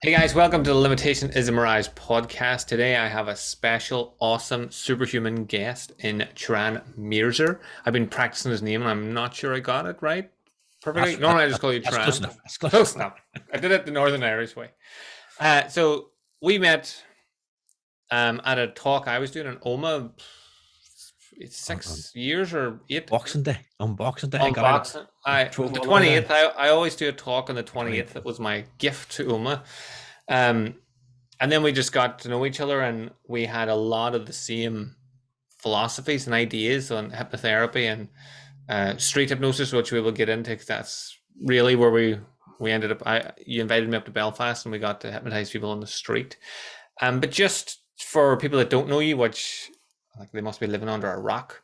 Hey guys, welcome to the Limitation Is A Mirage podcast. Today I have a special, awesome, superhuman guest in Turan Mirza. I've been practicing his name and I'm not sure I got it right perfectly. That's Normally I just call you that's close Turan. enough. That's close Close enough. enough. I did it the Northern Irish way. So we met at a talk I was doing in Oma. It's On 6 years or eight. Boxing Day, I On got out. boxing. I I drove the all the way down. 28th. I always do a talk on the 28th. 28th. That was my gift to Uma. Um, and then we just got to know each other, and we had a lot of the same philosophies and ideas on hypnotherapy and street hypnosis, which we will get into because that's really where we ended up. You invited me up to Belfast, and we got to hypnotize people on the street. But just for people that don't know you, which like they must be living under a rock,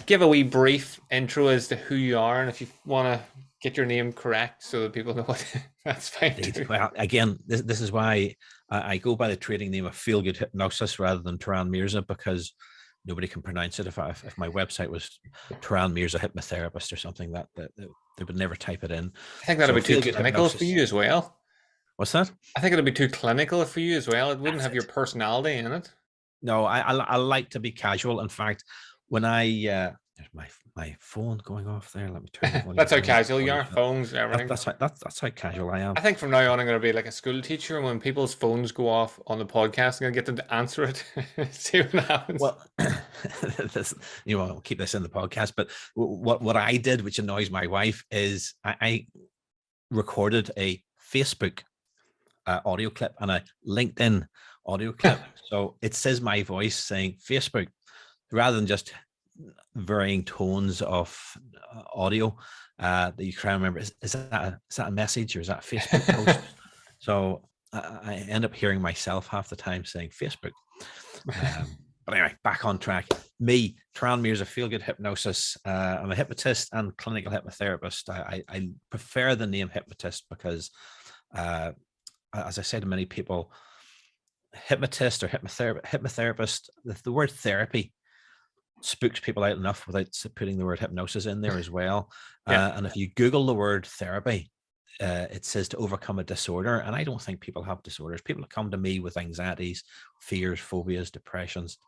give a wee brief intro as to who you are, and if you want to get your name correct so that people know what, that's fine too. Well, again, this is why I go by the trading name of Feel Good Hypnosis rather than Turan Mirza, because nobody can pronounce it. If my website was Turan Mirza Hypnotherapist or something, that they would never type it in. I think that'll So be too Feel Good clinical for Hypnosis. you as well. What's that? I think it'll be too clinical for you as well. It wouldn't That's have your it. personality in it. No, I like to be casual. In fact, when there's my phone going off there. Let me turn the volume That's how down. casual you are. Phones, everything. That's how casual I am. I think from now on, I'm going to be like a school teacher. And when people's phones go off on the podcast, I'm going to get them to answer it. See what happens. Well, this, I'll keep this in the podcast. But what I did, which annoys my wife, is I recorded a Facebook audio clip and a LinkedIn audio clip. So it says my voice saying Facebook rather than just varying tones of audio that you can remember. Is that a message or is that a Facebook post? So I end up hearing myself half the time saying Facebook. But anyway, back on track. Me, Turan Mirza, Feel Good Hypnosis. I'm a hypnotist and clinical hypnotherapist. I prefer the name hypnotist because, as I say to many people, hypnotist or hypnotherapist, the word therapy spooks people out enough without putting the word hypnosis in there as well. Yeah. And if you Google the word therapy, it says to overcome a disorder. And I don't think people have disorders. People come to me with anxieties, fears, phobias, depressions.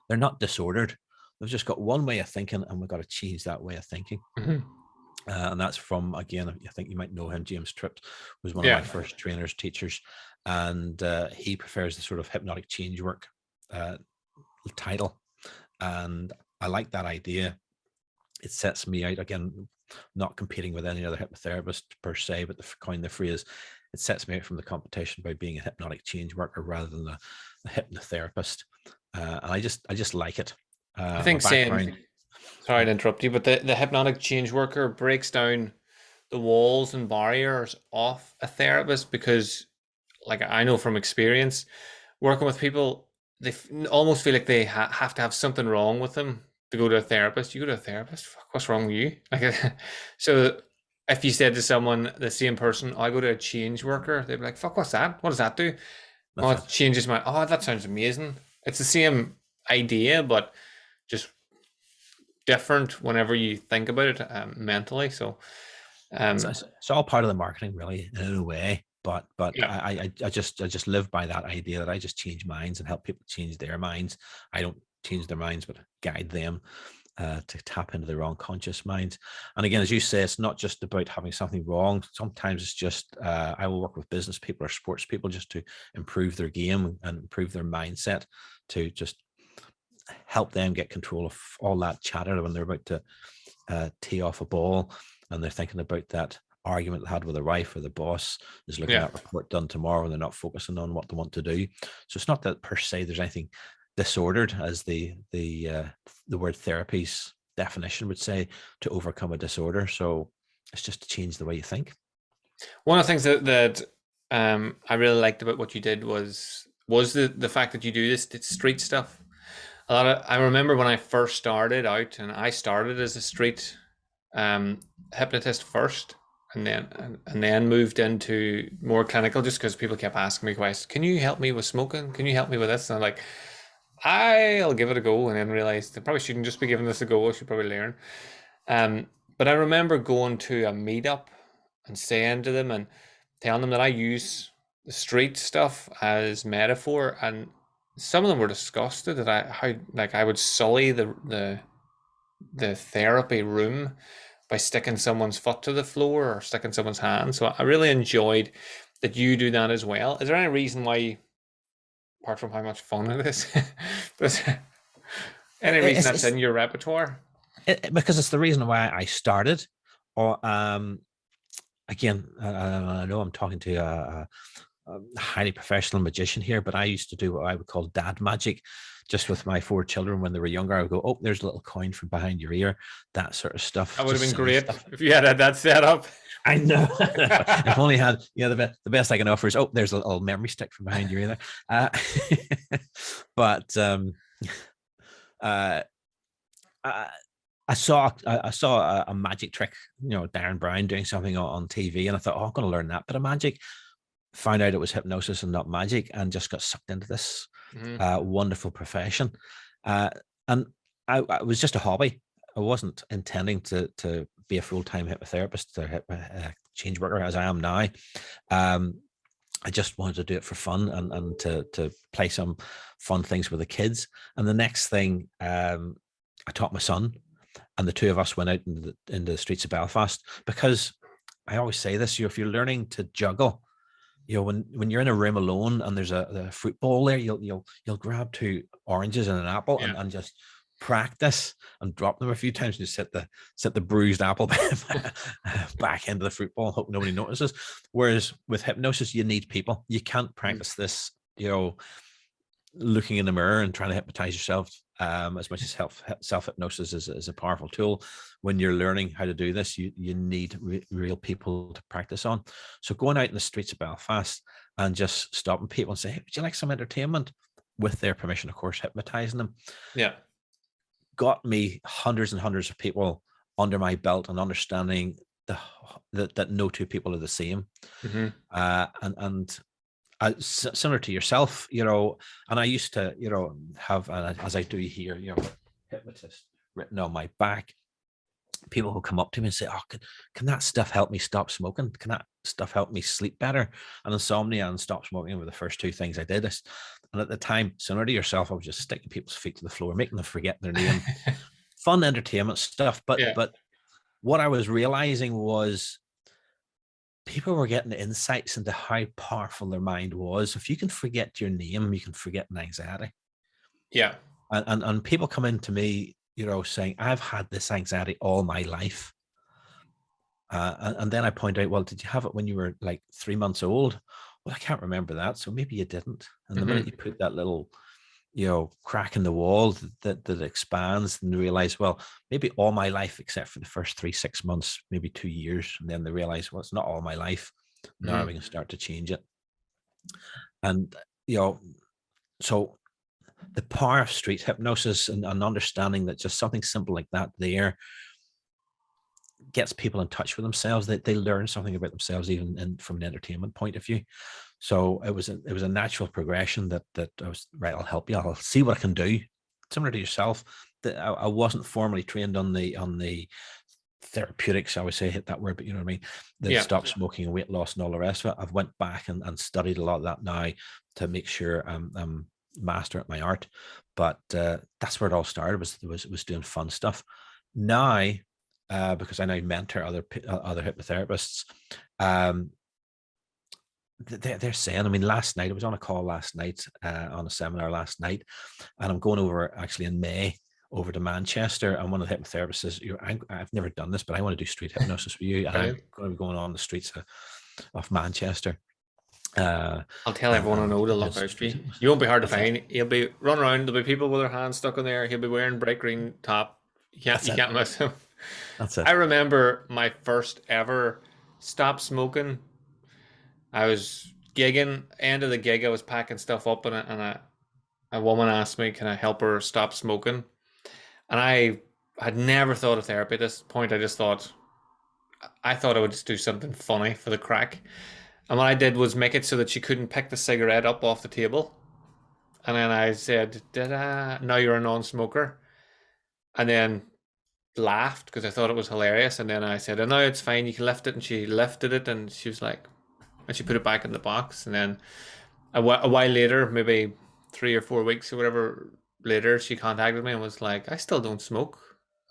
They're not disordered. They've just got one way of thinking, and we've got to change that way of thinking. Mhm. And that's from, again, I think you might know him, James Tripp was one of Yeah. my first trainers, teachers, and he prefers the sort of hypnotic change work title. And I like that idea. It sets me out, again, not competing with any other hypnotherapist per se, but to coin the phrase, it sets me out from the competition by being a hypnotic change worker rather than a hypnotherapist. And I just like it. I My think saying, background. sorry to interrupt you, but the hypnotic change worker breaks down the walls and barriers of a therapist because, like, I know from experience working with people, they almost feel like they have to have something wrong with them to go to a therapist. You go to a therapist, fuck, what's wrong with you? Like, so if you said to someone, the same person, "Oh, I go to a change worker," they'd be like, "Fuck, what's that? What does that do?" Oh, That's it it. changes my. Oh, that sounds amazing. It's the same idea, but just different whenever you think about it mentally. So, um, It's all part of the marketing, really, in a way. But yeah, I just live by that idea that I just change minds and help people change their minds. I don't change their minds, but guide them to tap into their own conscious minds. And again, as you say, it's not just about having something wrong. Sometimes it's just I will work with business people or sports people just to improve their game and improve their mindset to just help them get control of all that chatter when they're about to tee off a ball and they're thinking about that argument they had with their wife or the boss is looking yeah. at report done tomorrow and they're not focusing on what they want to do. So it's not that per se there's anything disordered, as the word therapy's definition would say, to overcome a disorder. So it's just to change the way you think. One of the things that I really liked about what you did was the fact that you do this street stuff. I remember when I first started out, and I started as a street um, hypnotist first, and then moved into more clinical, just because people kept asking me questions. Can you help me with smoking? Can you help me with this? And I'm like, I'll give it a go, and then realized I probably shouldn't just be giving this a go. I should probably learn. Um, but I remember going to a meetup and saying to them, and telling them that I use the street stuff as metaphor, and some of them were disgusted that I would sully the therapy room by sticking someone's foot to the floor or sticking someone's hand. So I really enjoyed that you do that as well. Is there any reason why, apart from how much fun it is, there's any reason that's in your repertoire? Because it's the reason why I started. Or again, I know I'm talking to a highly professional magician here, but I used to do what I would call dad magic, just with my 4 children when they were younger. I would go, "Oh, there's a little coin from behind your ear," that sort of stuff. That would have Just been silly great stuff. if you had that set up. I know. If only had, the best I can offer is, "Oh, there's a little memory stick from behind your ear there." But uh, I saw a magic trick, Darren Brown doing something on TV, and I thought, "Oh, I'm going to learn that bit of magic." Found out it was hypnosis and not magic, and just got sucked into this wonderful profession. And I was just a hobby. I wasn't intending to be a full-time hypnotherapist or change worker as I am now. I just wanted to do it for fun and to play some fun things with the kids. And the next thing, I taught my son, and the two of us went out into the streets of Belfast, because I always say this: if you're learning to juggle, when you're in a room alone and there's a fruit bowl there, you'll grab 2 oranges and an apple and just practice and drop them a few times and just set the bruised apple back into the fruit bowl and hope nobody notices. Whereas with hypnosis, you need people. You can't practice this, looking in the mirror and trying to hypnotize yourself. As much as self-hypnosis is a powerful tool, when you're learning how to do this, you need real people to practice on. So going out in the streets of Belfast and just stopping people and say, "Hey, would you like some entertainment?" with their permission, of course, hypnotizing them. Yeah. Got me hundreds and hundreds of people under my belt and understanding that no 2 people are the same. And similar to yourself, and I used to, have, as I do here, hypnotist written on my back. People who come up to me and say, "Oh, can that stuff help me stop smoking? Can that stuff help me sleep better?" And insomnia and stop smoking were the first 2 things I did. And at the time, similar to yourself, I was just sticking people's feet to the floor, making them forget their name, fun entertainment stuff. But what I was realizing was people were getting insights into how powerful their mind was. If you can forget your name, you can forget an anxiety. Yeah. And people come into me, saying, "I've had this anxiety all my life." And then I point out, "Well, did you have it when you were like 3 months old?" "Well, I can't remember that. So maybe you didn't." And the minute you put that little, crack in the wall that expands, and realize, well, maybe all my life, except for the first 3-6 months, maybe 2 years. And then they realize, well, it's not all my life. Now we can start to change it. And, so the power of street hypnosis and understanding that just something simple like that there gets people in touch with themselves. They learn something about themselves, even from an entertainment point of view. So it was a natural progression that I was, right, I'll help you. I'll see what I can do. Similar to yourself, that I wasn't formally trained on the therapeutics, I would say, hit that word, but you know what I mean? The stop smoking and weight loss and all the rest of it. I've went back and studied a lot of that now to make sure I'm master at my art. But that's where it all started, was doing fun stuff. Now, because I now mentor other hypnotherapists, they're saying, I mean, last night, I was on a call last night, on a seminar last night, and I'm going over actually in May over to Manchester, and one of the hypnotherapists says, I've never done this, but I want to do street hypnosis with you, and I'm going to be going on the streets of Manchester. I'll tell everyone I know to look out for you. You won't be hard to find. He'll be running around. There'll be people with their hands stuck in there. He'll be wearing bright green top. You can't miss him. That's it. I remember my first ever stop smoking. I was gigging. End of the gig, I was packing stuff up, and a woman asked me, "Can I help her stop smoking?" And I had never thought of therapy at this point. I thought I would just do something funny for the crack. And what I did was make it so that she couldn't pick the cigarette up off the table. And then I said, now you're a non-smoker. And then laughed because I thought it was hilarious. And then I said, "Oh, no, it's fine. You can lift it." And she lifted it, and she was like, and she put it back in the box. And then a while later, maybe 3 or 4 weeks or whatever later, she contacted me and was like, I still don't smoke.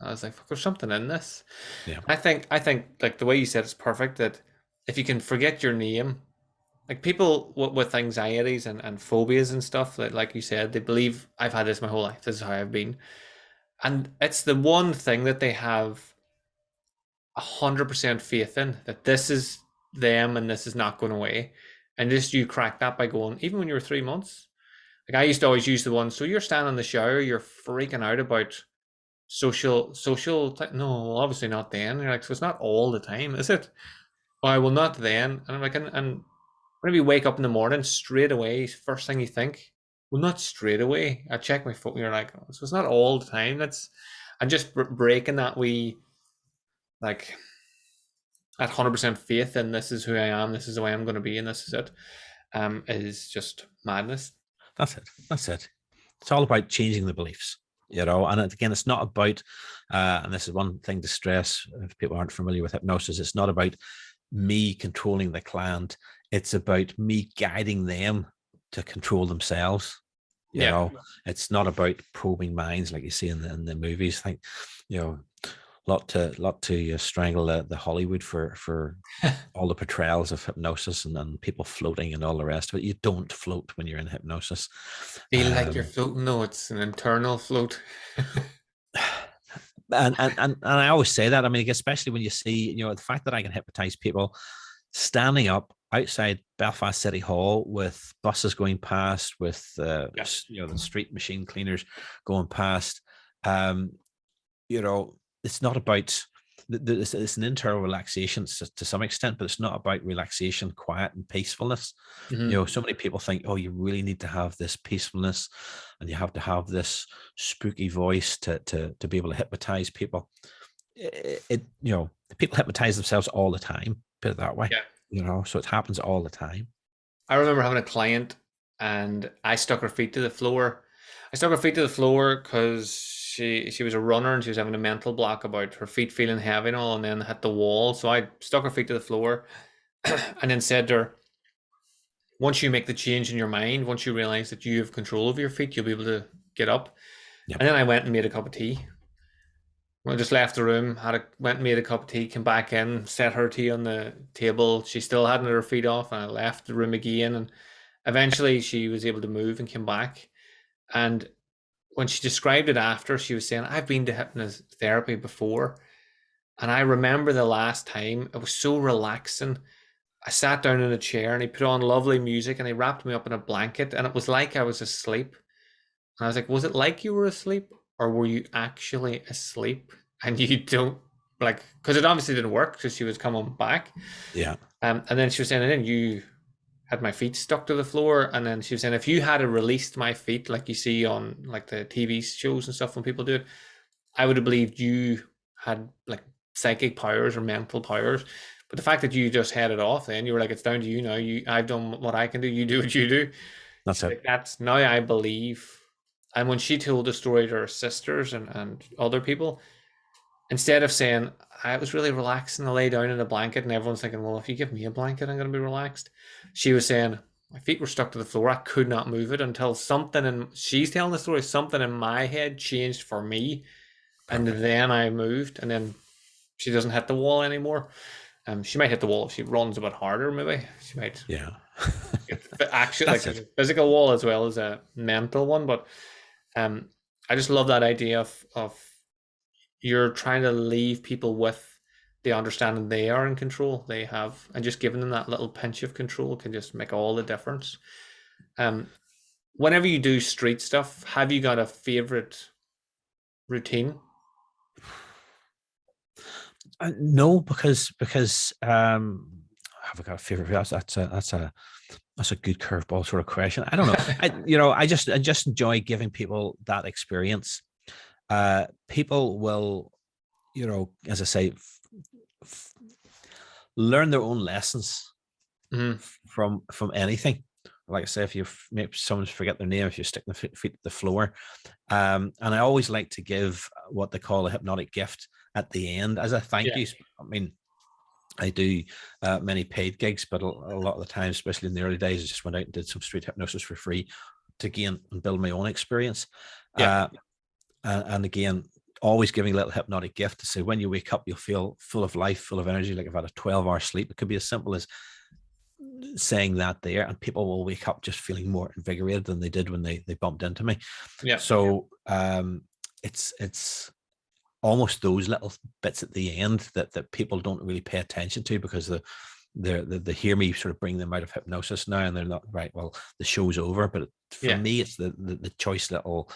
I was like, fuck, there's something in this. Yeah. I think like the way you said it's perfect, that if you can forget your name, like people with anxieties and phobias and stuff, that like you said, they believe I've had this my whole life. This is how I've been. And it's the one thing that they have 100% faith in, that this is them and this is not going away. And just you crack that by going, even when you were 3 months. Like I used to always use the one, so you're standing in the shower, you're freaking out about no, well, obviously not then. You're like, so it's not all the time, is it? Oh, well, not then. And I'm like, and whenever you wake up in the morning, straight away, first thing you think, well, not straight away. I check my phone. You're like, oh, so it's not all the time. That's, and just breaking that like, that 100% faith in this is who I am, this is the way I'm going to be, and this is it, is just madness. That's it. That's it. It's all about changing the beliefs, and again, it's not about, and this is one thing to stress if people aren't familiar with hypnosis, it's not about me controlling the client. It's about me guiding them to control themselves. It's not about probing minds like you see in the movies. I think, lot to strangle the Hollywood for all the portrayals of hypnosis and people floating and all the rest of it. You don't float when you're in hypnosis. Feel like you're floating? No, it's an internal float. and I always say that. I mean, especially when you see, the fact that I can hypnotize people standing up outside Belfast City Hall with buses going past, with the street machine cleaners going past. It's not about, it's an internal relaxation to some extent, but it's not about relaxation, quiet and peacefulness. Mm-hmm. So many people think, oh, you really need to have this peacefulness and you have to have this spooky voice to be able to hypnotize people. People hypnotize themselves all the time, put it that way. So it happens all the time. I remember having a client and I stuck her feet to the floor. I stuck her feet to the floor because she was a runner and she was having a mental block about her feet feeling heavy and all, and then hit the wall. So I stuck her feet to the floor and then said to her, once you make the change in your mind, once you realize that you have control of your feet, you'll be able to get up. Yep. And then I went and made a cup of tea. I just left the room, went and made a cup of tea, came back in, set her tea on the table. She still hadn't her feet off, and I left the room again. And eventually she was able to move and came back. And when she described it after, she was saying, I've been to hypnotherapy before. And I remember the last time, it was so relaxing. I sat down in a chair and he put on lovely music and he wrapped me up in a blanket and it was like I was asleep. And I was like, was it like you were asleep or were you actually asleep? And you don't, like, because it obviously didn't work because she was coming back. Yeah. And then she was saying, and then you had my feet stuck to the floor. And then she was saying, if you had released my feet, like you see on like the TV shows and stuff when people do it, I would have believed you had like psychic powers or mental powers. But the fact that you just had it off, then you were like, it's down to you now. I've done what I can do. You do what you do. That's it. Like, that's now I believe. And when she told the story to her sisters and other people, instead of saying, I was really relaxed and I lay down in a blanket and everyone's thinking, well, if you give me a blanket, I'm going to be relaxed. She was saying, my feet were stuck to the floor. I could not move it until something, and she's telling the story, something in my head changed for me. Perfect. And then I moved, and then she doesn't hit the wall anymore. She might hit the wall if she runs a bit harder, maybe. She might. Yeah. Actually, like a physical wall as well as a mental one. But I just love that idea of you're trying to leave people with the understanding they are in control. They have, and just giving them that little pinch of control can just make all the difference. Whenever you do street stuff, have you got a favorite routine? No, because have I got a favorite? That's a good curveball sort of question. I don't know. I just enjoy giving people that experience. People will, as I say, learn their own lessons from anything. Like I say, if you make someone forget their name, if you stick their feet to the floor, and I always like to give what they call a hypnotic gift at the end as a thank you. I mean, I do many paid gigs, but a lot of the time, especially in the early days, I just went out and did some street hypnosis for free to gain and build my own experience. Yeah. And again, always giving a little hypnotic gift to say, when you wake up, you'll feel full of life, full of energy, like I've had a 12-hour sleep. It could be as simple as saying that there, and people will wake up just feeling more invigorated than they did when they bumped into me. Yeah. So it's almost those little bits at the end that people don't really pay attention to, because they hear me sort of bring them out of hypnosis now, and they're not right. Well, the show's over, but for me, it's the choice little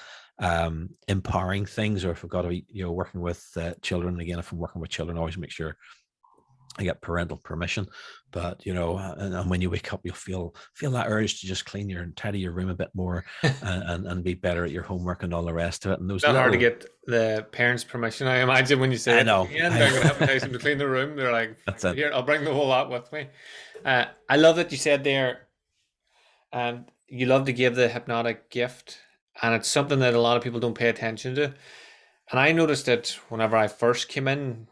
empowering things. Or if I've got to be, working with children, again, if I'm working with children, I always make sure I get parental permission. But and when you wake up, you'll feel that urge to just clean and tidy your room a bit more, and be better at your homework and all the rest of it. And those Not hard to get the parents' permission. I imagine when you say I know. at the end, I'm going to hypnotize them to clean the room. They're like, That's it. Here, I'll bring the whole lot with me. I love that you said there, you love to give the hypnotic gift, and it's something that a lot of people don't pay attention to. And I noticed it whenever I first came in,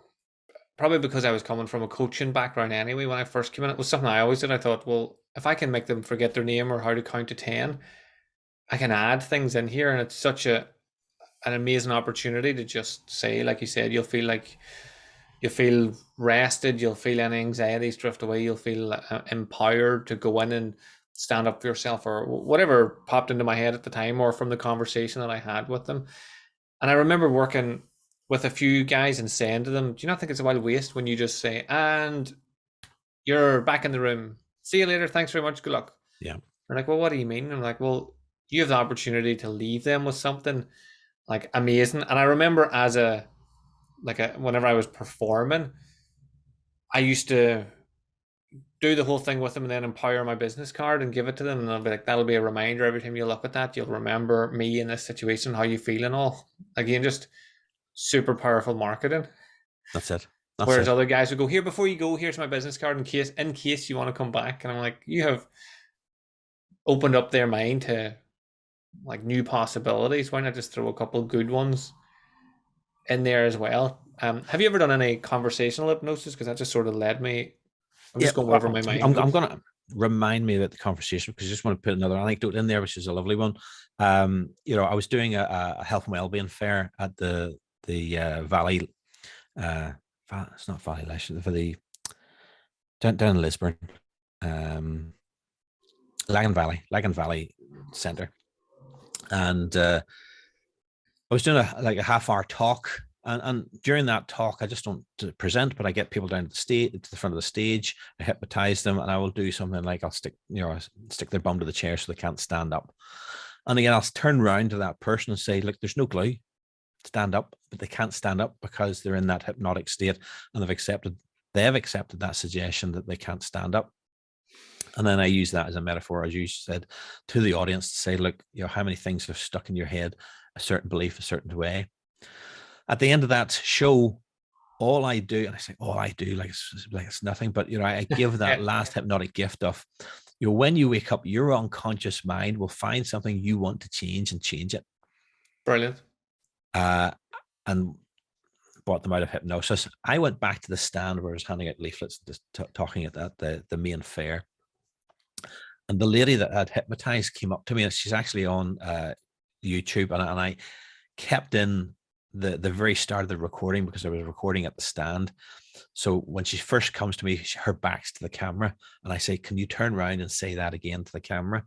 probably because I was coming from a coaching background anyway. When I first came in, it was something I always did. I thought, well, if I can make them forget their name or how to count to 10, I can add things in here, and it's such an amazing opportunity to just say, like you said, you'll feel rested, you'll feel any anxieties drift away, you'll feel empowered to go in and stand up for yourself, or whatever popped into my head at the time, or from the conversation that I had with them. And I remember working with a few guys and saying to them, do you not think it's a wild waste when you just say, and you're back in the room, see you later, thanks very much, good luck? Yeah. They're like, well, what do you mean? I'm like, well, you have the opportunity to leave them with something like amazing. And I remember whenever I was performing, I used to do the whole thing with them and then empower my business card and give it to them, and I'll be like, that'll be a reminder every time you look at that, you'll remember me in this situation, how you feel and all. Again, just super powerful marketing. That's it. Whereas other guys would go, here, before you go, here's my business card in case you want to come back. And I'm like, you have opened up their mind to like new possibilities. Why not just throw a couple good ones in there as well? Have you ever done any conversational hypnosis? Because that just sort of led me. I'm just going over my mind. I'm going to remind me about the conversation, because I just want to put another anecdote in there, which is a lovely one. I was doing a health and wellbeing fair at the Valley. It's not Valley Lash, for the down in Lisburn, Lagan Valley Centre, and I was doing a half-hour talk. And during that talk, I just don't present, but I get people down to the front of the stage. I hypnotize them, and I will do something like I'll stick their bum to the chair so they can't stand up. And again, I'll turn around to that person and say, look, there's no glue, stand up, but they can't stand up because they're in that hypnotic state, and they've accepted that suggestion that they can't stand up. And then I use that as a metaphor, as you said, to the audience to say, look, how many things are stuck in your head, a certain belief, a certain way. At the end of that show, all I do, and I say all I do, like it's nothing, but I give that last hypnotic gift of, when you wake up, your unconscious mind will find something you want to change and change it. Brilliant. And brought them out of hypnosis. I went back to the stand where I was handing out leaflets, just talking at the main fair. And the lady that had hypnotized came up to me, and she's actually on YouTube, and I kept in the very start of the recording, because I was recording at the stand. So when she first comes to me, her back's to the camera, and I say, can you turn around and say that again to the camera?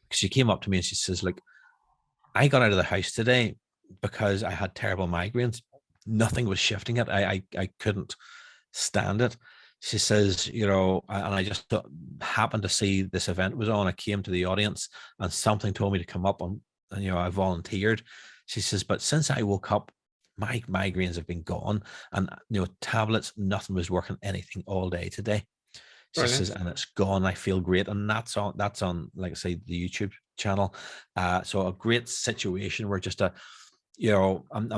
Because she came up to me and she says, look, I got out of the house today because I had terrible migraines. Nothing was shifting it. I couldn't stand it. She says, and I just happened to see this event was on. I came to the audience and something told me to come up, and I volunteered. She says, but since I woke up, my migraines have been gone, and tablets, nothing was working, anything all day today. She says, and it's gone. I feel great. And that's on, like I say, the YouTube channel. So a great situation where just I'm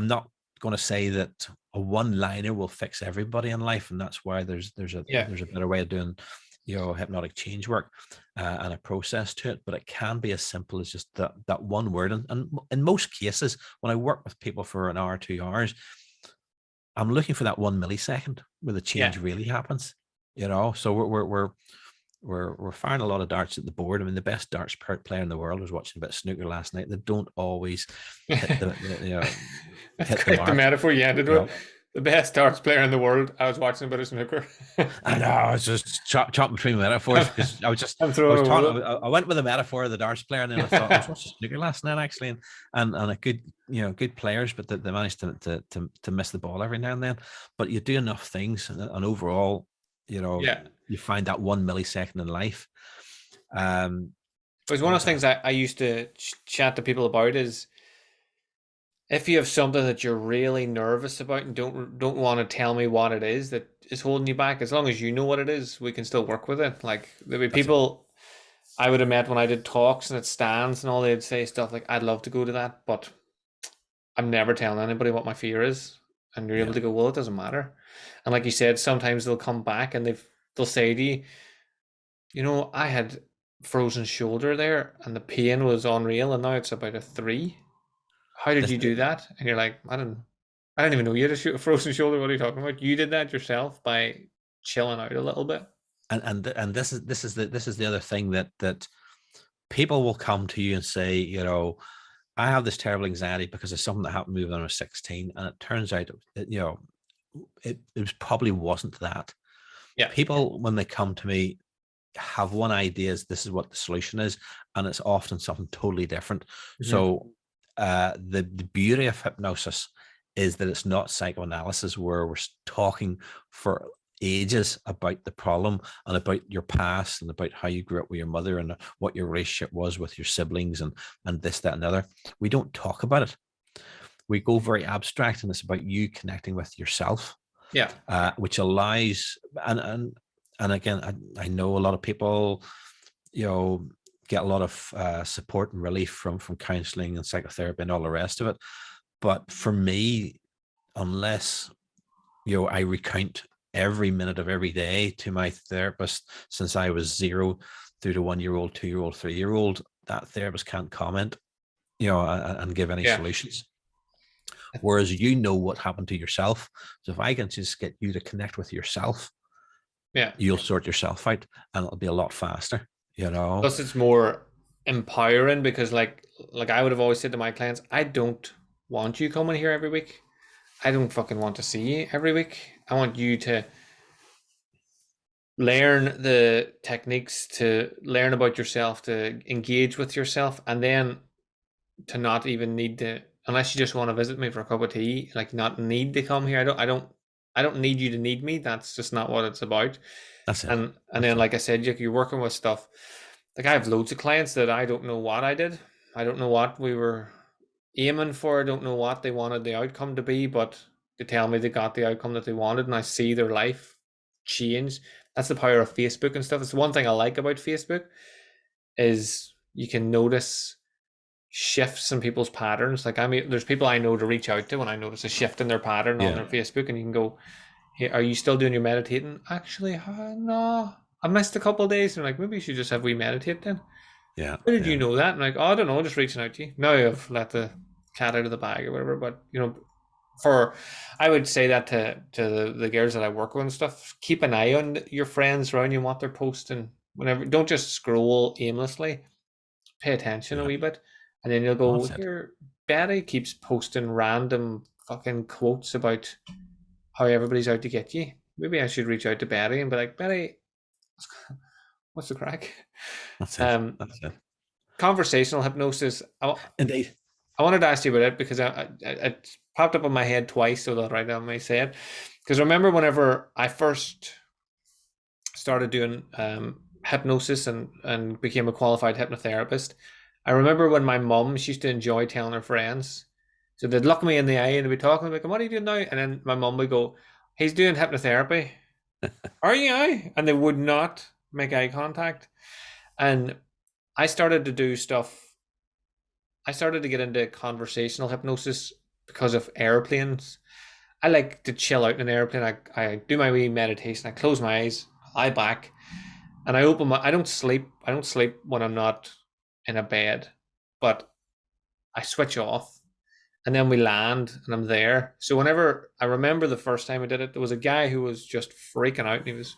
not going to say that a one-liner will fix everybody in life, and that's why there's a better way of doing hypnotic change work, and a process to it. But it can be as simple as just that one word. And in most cases, when I work with people for an hour, 2 hours, I'm looking for that 1 millisecond where the Yeah. change really happens. So we're firing a lot of darts at the board. I mean, the best darts player in the world, was watching a bit of snooker last night. They don't always hit That's hit the quite the mark. metaphor you ended You with. know, The best darts player in the world. I was watching a bit of snooker. I know, I was just chopping between metaphors because I'm I throwing was a talking. word. I went with the metaphor of the darts player, and then I thought I was watching snooker last night actually, and a good, good players, but they managed to miss the ball every now and then. But you do enough things, and overall, Yeah. you find that 1 millisecond in life. It was one What of was those that? things I used to chat to people about is if you have something that you're really nervous about and don't want to tell me what it is that is holding you back, as long as you know what it is, we can still work with it. Like there'd be That's it. people I would have met when I did talks and at stands and all, they'd say stuff like, I'd love to go to that, but I'm never telling anybody what my fear is. And you're able Yeah. to go, well, it doesn't matter. And like you said, sometimes they'll come back and they'll say to you, I had frozen shoulder there and the pain was unreal and now it's about a 3. How did This, you do that? And you're like, I didn't even know you had a frozen shoulder. What are you talking about? You did that yourself by chilling out a little bit. and this is the other thing that people will come to you and say, I have this terrible anxiety because of something that happened to me when I was 16, and it turns out it probably wasn't that. Yeah. People, when they come to me, have one idea is this is what the solution is, and it's often something totally different. Mm-hmm. So the beauty of hypnosis is that it's not psychoanalysis where we're talking for ages about the problem and about your past and about how you grew up with your mother and what your relationship was with your siblings and this, that, and the other. We don't talk about it. We go very abstract, and it's about you connecting with yourself, Yeah. which allows and again, I know a lot of people, get a lot of support and relief from counseling and psychotherapy and all the rest of it. But for me, unless I recount every minute of every day to my therapist since I was 0 through to 1-year-old, 2-year-old, 3-year-old, that therapist can't comment, and give any Yeah. solutions. Whereas you know what happened to yourself. So if I can just get you to connect with yourself, Yeah. you'll sort yourself out, and it'll be a lot faster. Plus, it's more empowering because, like I would have always said to my clients, I don't want you coming here every week. I don't fucking want to see you every week. I want you to learn the techniques, to learn about yourself, to engage with yourself, and then to not even need to, unless you just want to visit me for a cup of tea, like not need to come here. I don't need you to need me. That's just not what it's about. That's it. And That's then, it. like I said, you're working with stuff. Like I have loads of clients that I don't know what I did. I don't know what we were aiming for. I don't know what they wanted the outcome to be, but they tell me they got the outcome that they wanted, and I see their life change. That's the power of Facebook and stuff. It's the one thing I like about Facebook is you can notice shifts in people's patterns. Like there's people I know to reach out to when I notice a shift in their pattern on Yeah. their Facebook, and you can go, "Hey, are you still doing your meditating?" Actually, no, I missed a couple of days. And like, maybe you should just have we meditate then. Yeah. How did you Yeah. know that? And like, oh, I don't know, just reaching out to you. Now I've let the cat out of the bag or whatever. But for I would say that to the girls that I work with and stuff, keep an eye on your friends around you and what they're posting. Whenever, don't just scroll aimlessly. Pay attention a Yeah. wee bit, and then you'll go, That's it. here, Betty keeps posting random fucking quotes about how everybody's out to get you. Maybe I should reach out to Betty and be like, Betty, what's the crack? That's it. Um, That's it. Conversational hypnosis. Indeed. I wanted to ask you about it because it popped up in my head twice, so that right now I may say it. Because remember, whenever I first started doing hypnosis and became a qualified hypnotherapist, I remember when my mum, she used to enjoy telling her friends. So they'd look me in the eye and they'd be talking like, what are you doing now? And then my mum would go, he's doing hypnotherapy. Are you now? And they would not make eye contact. And I started to do stuff. I started to get into conversational hypnosis because of airplanes. I like to chill out in an airplane. I do my wee meditation. I close my eyes, lie back, and I open my. I don't sleep. I don't sleep when I'm not in a bed, but I switch off and then we land and I'm there. So whenever I remember the first time I did it, there was a guy who was just freaking out and he was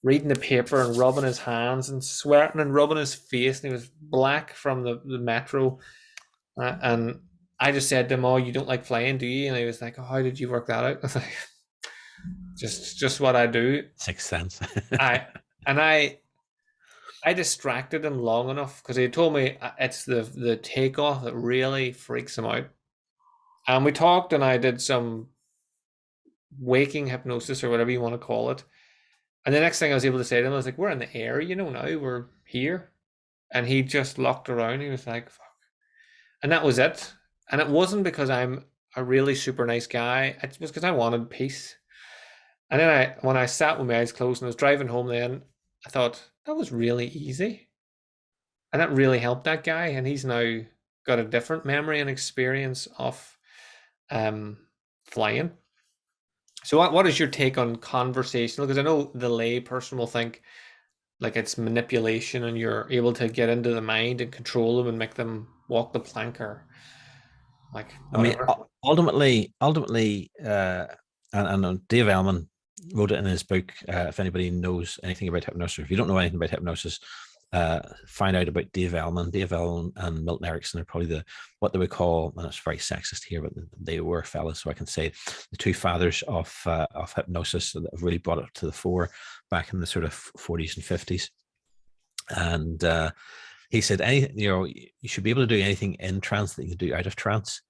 reading the paper and rubbing his hands and sweating and rubbing his face, and he was black from the metro. And I just said to him, "Oh, you don't like flying, do you?" And he was like, "Oh, how did you work that out?" I was like, "Just what I do." Sixth sense. I and I distracted him long enough because he told me it's the takeoff that really freaks him out. And we talked, and I did some waking hypnosis or whatever you want to call it. And the next thing I was able to say to him, I was like, "We're in the air, now we're here." And he just looked around. He was like, "Fuck," and that was it. And it wasn't because I'm a really super nice guy. It was because I wanted peace. And then when I sat with my eyes closed and I was driving home, then I thought that was really easy, and that really helped that guy. And he's now got a different memory and experience of flying. So what is your take on conversational? Because I know the lay person will think like it's manipulation and you're able to get into the mind and control them and make them walk the plank or like I mean, whatever. ultimately, and Dave Ellman wrote it in his book. If anybody knows anything about hypnosis, or if you don't know anything about hypnosis, find out about Dave Ellman. Dave Ellman and Milton Erickson are probably what they would call, and it's very sexist here, but they were fellas, so I can say the two fathers of hypnosis that have really brought it to the fore back in the sort of 40s and 50s. And he said, you should be able to do anything in trance that you can do out of trance,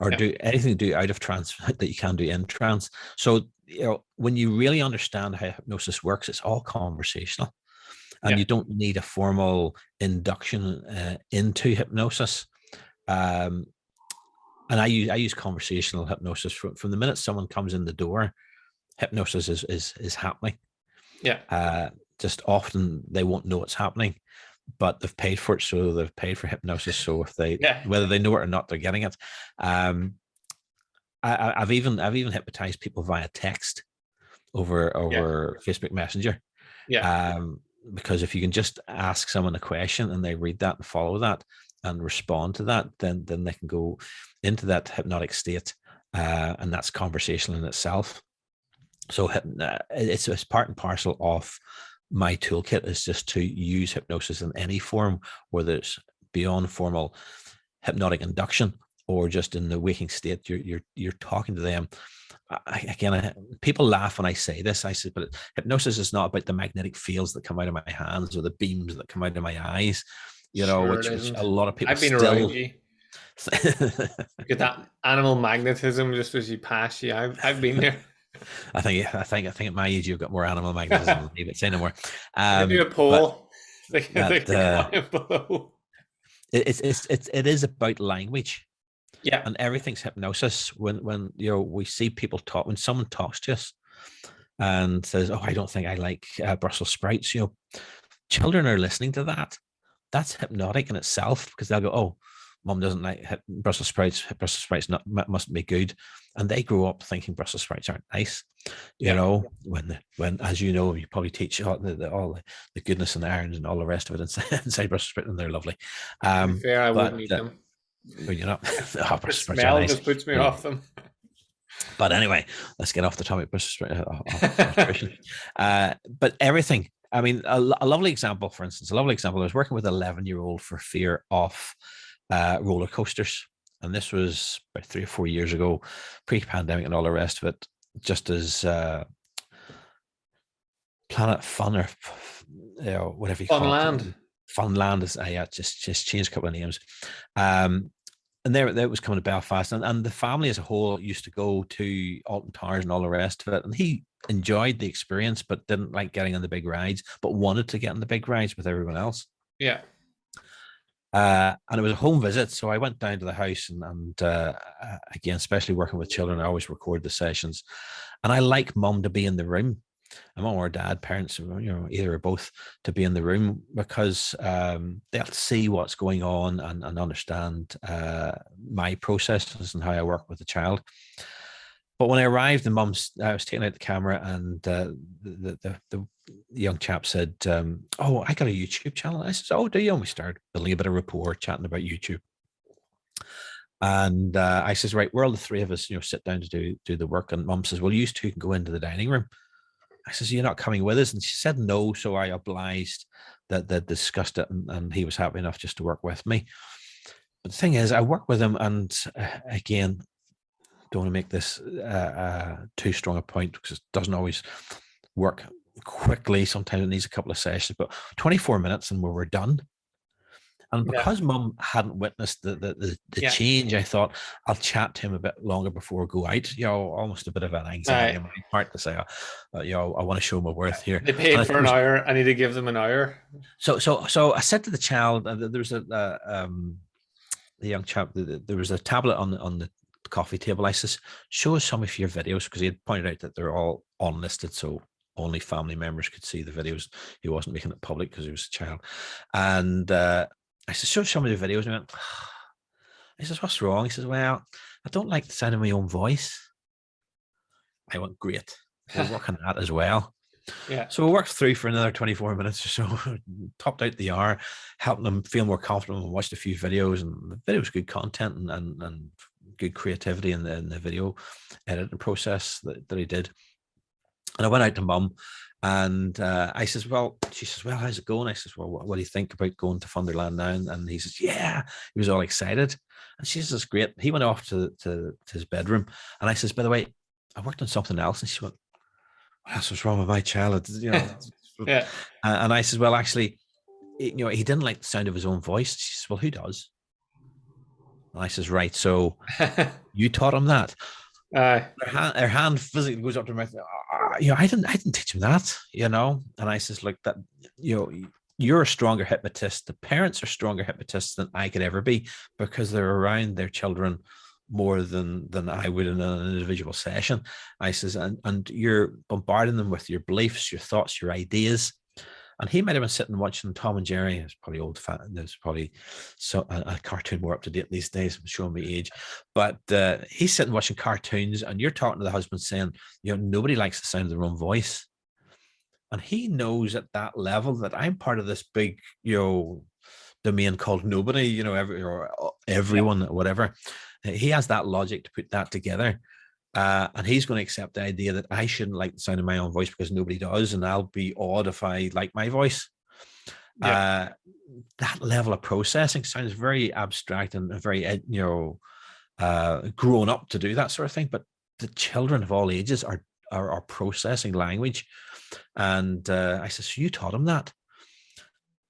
or do anything to do out of trance that you can do in trance. So, when you really understand how hypnosis works, it's all conversational, and you don't need a formal induction into hypnosis. And I use conversational hypnosis from the minute someone comes in the door. Hypnosis is happening. Just often they won't know it's happening, but they've paid for it, so they've paid for hypnosis. So if they, whether they know it or not, they're getting it. I've even hypnotized people via text over Facebook Messenger. Because if you can just ask someone a question and they read that and follow that and respond to that, then they can go into that hypnotic state, and that's conversational in itself. So it's part and parcel of my toolkit, is just to use hypnosis in any form, whether it's beyond formal hypnotic induction or just in the waking state. You're talking to them. People laugh when I say this. I said, but hypnosis is not about the magnetic fields that come out of my hands or the beams that come out of my eyes. Which a lot of people. I've been around you. Get that animal magnetism just as you pass you. I've been there. I think at my age you've got more animal magnetism than me, but say no more. Do a poll. It is about language. Yeah. And everything's hypnosis. When we see people talk, when someone talks to us and says, "Oh, I don't think I like Brussels sprouts," children are listening to that. That's hypnotic in itself, because they'll go, "Oh, Mum doesn't like Brussels sprouts. Brussels sprouts mustn't be good," and they grow up thinking Brussels sprouts aren't nice. When as you know, you probably teach all the goodness and the irons and all the rest of it inside Brussels sprouts, and they're lovely. To be fair, I wouldn't eat them. But you're not. The smell just puts me off them. But anyway, let's get off the topic. But everything. I mean, a lovely example, for instance, I was working with an 11-year-old for fear of roller coasters. And this was about 3 or 4 years ago, pre-pandemic and all the rest of it, just as Planet Fun, or whatever you call it. Funland is just changed a couple of names. And there was coming to Belfast, and the family as a whole used to go to Alton Towers and all the rest of it. And he enjoyed the experience, but didn't like getting on the big rides, but wanted to get on the big rides with everyone else. Yeah. And it was a home visit, so I went down to the house, and again, especially working with children, I always record the sessions, and I like Mum to be in the room. And Mum or Dad, parents, either or both, to be in the room, because they'll see what's going on and understand my processes and how I work with the child. But when I arrived, and I was taking out the camera, and the young chap said, "Oh, I got a YouTube channel." I said, "Oh, do you?" And we started building a bit of rapport, chatting about YouTube. And I says, right, we're all the three of us, sit down to do the work. And Mum says, well, you two can go into the dining room. I says, you're not coming with us? And she said no. So I obliged that they discussed it, and he was happy enough just to work with me. But the thing is, I work with him, and again, don't want to make this too strong a point because it doesn't always work quickly. Sometimes it needs a couple of sessions, but 24 minutes and we were done. And Yeah. because Mum hadn't witnessed the Yeah. change, I thought I'll chat to him a bit longer before we go out. Almost a bit of an anxiety on my part to say, I want to show my worth here. They paid for an was, hour. I need to give them an hour. So I said to the child, there was the young chap, there was a tablet on the coffee table. I says, show us some of your videos, because he had pointed out that they're all unlisted, so only family members could see the videos. He wasn't making it public because he was a child. And I said, show some of the videos. And he went, he says, what's wrong? He says, well, I don't like the sound of my own voice. I went, great. We'll work on that as well. Yeah. So we worked through for another 24 minutes or so, topped out the hour, helping them feel more confident, and watched a few videos. And the video was good content and good creativity in the video editing process that he did. And I went out to Mum, and I says, well, she says, well, how's it going? I says, well, what do you think about going to Funderland now? And he says, yeah, he was all excited. And she says, it's great. He went off to his bedroom. And I says, by the way, I worked on something else. And she went, well, that's what's wrong with my child. Yeah. And I says, well, actually, he didn't like the sound of his own voice. She says, well, who does? And I says, right. So you taught him that. Her hand physically goes up to my mouth. I didn't teach him that, And I says, like that, you're a stronger hypnotist. The parents are stronger hypnotists than I could ever be, because they're around their children more than I would in an individual session. I says, and you're bombarding them with your beliefs, your thoughts, your ideas. And he might have been sitting watching Tom and Jerry. It's probably old fat. There's probably a cartoon more up to date these days. I'm showing my age, but he's sitting watching cartoons, and you're talking to the husband saying, nobody likes the sound of their own voice. And he knows at that level that I'm part of this big, domain called nobody, everyone, whatever. He has that logic to put that together. And he's going to accept the idea that I shouldn't like the sound of my own voice because nobody does, and I'll be awed if I like my voice. Yeah. That level of processing sounds very abstract and very, grown up to do that sort of thing. But the children of all ages are processing language. And I said, so you taught him that?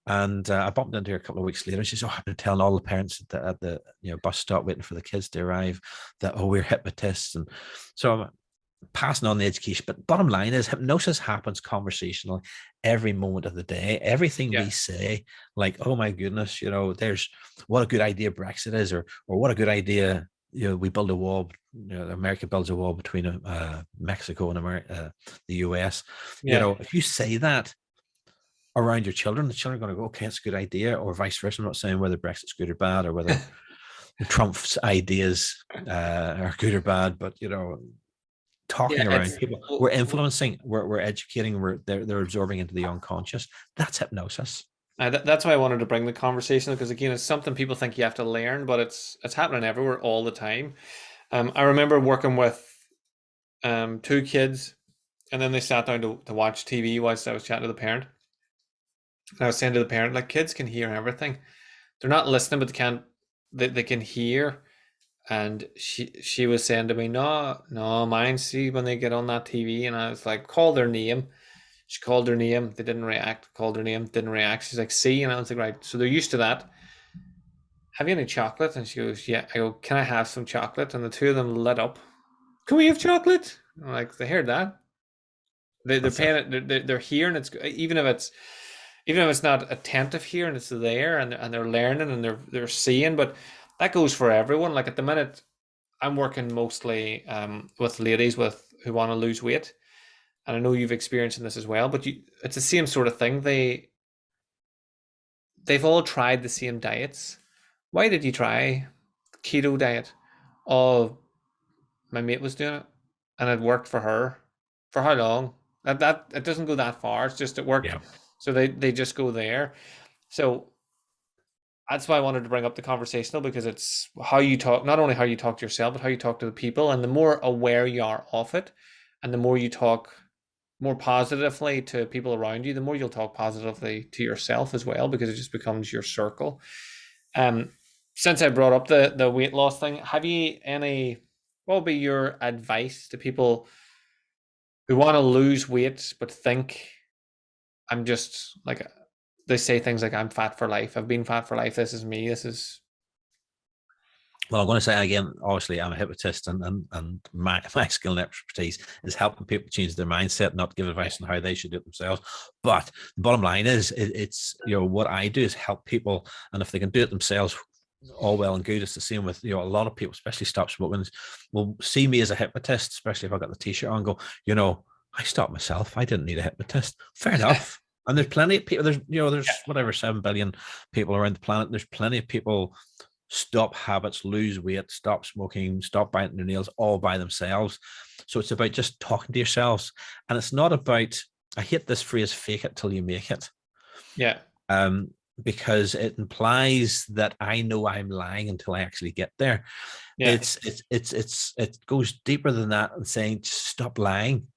And I bumped into her a couple of weeks later, and she said, I've been telling all the parents at the bus stop waiting for the kids to arrive that, we're hypnotists. And so I'm passing on the education. But bottom line is, hypnosis happens conversationally every moment of the day. Everything we say, like, oh my goodness, there's what a good idea Brexit is, or what a good idea, we build a wall, America builds a wall between Mexico and the US. If you say that around your children, the children are going to go, okay, it's a good idea, or vice versa. I'm not saying whether Brexit's good or bad, or whether Trump's ideas are good or bad, but talking around people, we're influencing, we're educating, they're absorbing into the unconscious. That's hypnosis. That's why I wanted to bring the conversation, because again, it's something people think you have to learn, but it's happening everywhere all the time. I remember working with 2 kids, and then they sat down to watch TV whilst I was chatting to the parent. And I was saying to the parent, like, kids can hear everything. They're not listening, but they can hear. And she was saying to me, no, mine, see when they get on that TV. And I was like, call their name. She called their name. They didn't react. Called their name. Didn't react. She's like, see? And I was like, right. So they're used to that. Have you any chocolate? And she goes, yeah. I go, can I have some chocolate? And the two of them lit up. Can we have chocolate? I'm like, they heard that. They're paying it. They're hearing it. Even if it's not attentive hearing, it's there, and they're learning, and they're seeing. But that goes for everyone. Like at the minute, I'm working mostly with ladies who want to lose weight, and I know you've experienced this as well. But it's the same sort of thing. They've all tried the same diets. Why did you try keto diet? Oh, my mate was doing it, and it worked for her. For how long? That it doesn't go that far. It's just it worked. Yeah. So they just go there. So that's why I wanted to bring up the conversational, because it's how you talk, not only how you talk to yourself, but how you talk to the people. And the more aware you are of it, and the more you talk more positively to people around you, the more you'll talk positively to yourself as well, because it just becomes your circle. Um, since I brought up the weight loss thing, have you any, what would be your advice to people who want to lose weight but think, I'm just like, they say things like, I'm fat for life. I've been fat for life. This is me. This is, Well, I'm going to say again, obviously, I'm a hypnotist, and my skill and expertise is helping people change their mindset, not give advice on how they should do it themselves. But the bottom line is, it's, what I do is help people, and if they can do it themselves, all well and good. It's the same with, a lot of people, especially stop smoking, will see me as a hypnotist, especially if I got the t-shirt on, go, I stopped myself. I didn't need a hypnotist. Fair enough. And there's plenty of people. There's whatever 7 billion people around the planet. There's plenty of people stop habits, lose weight, stop smoking, stop biting their nails all by themselves. So it's about just talking to yourselves. And it's not about, I hate this phrase, fake it till you make it. yeah, Because it implies that I know I'm lying until I actually get there. yeah, It goes deeper than that, and saying, stop lying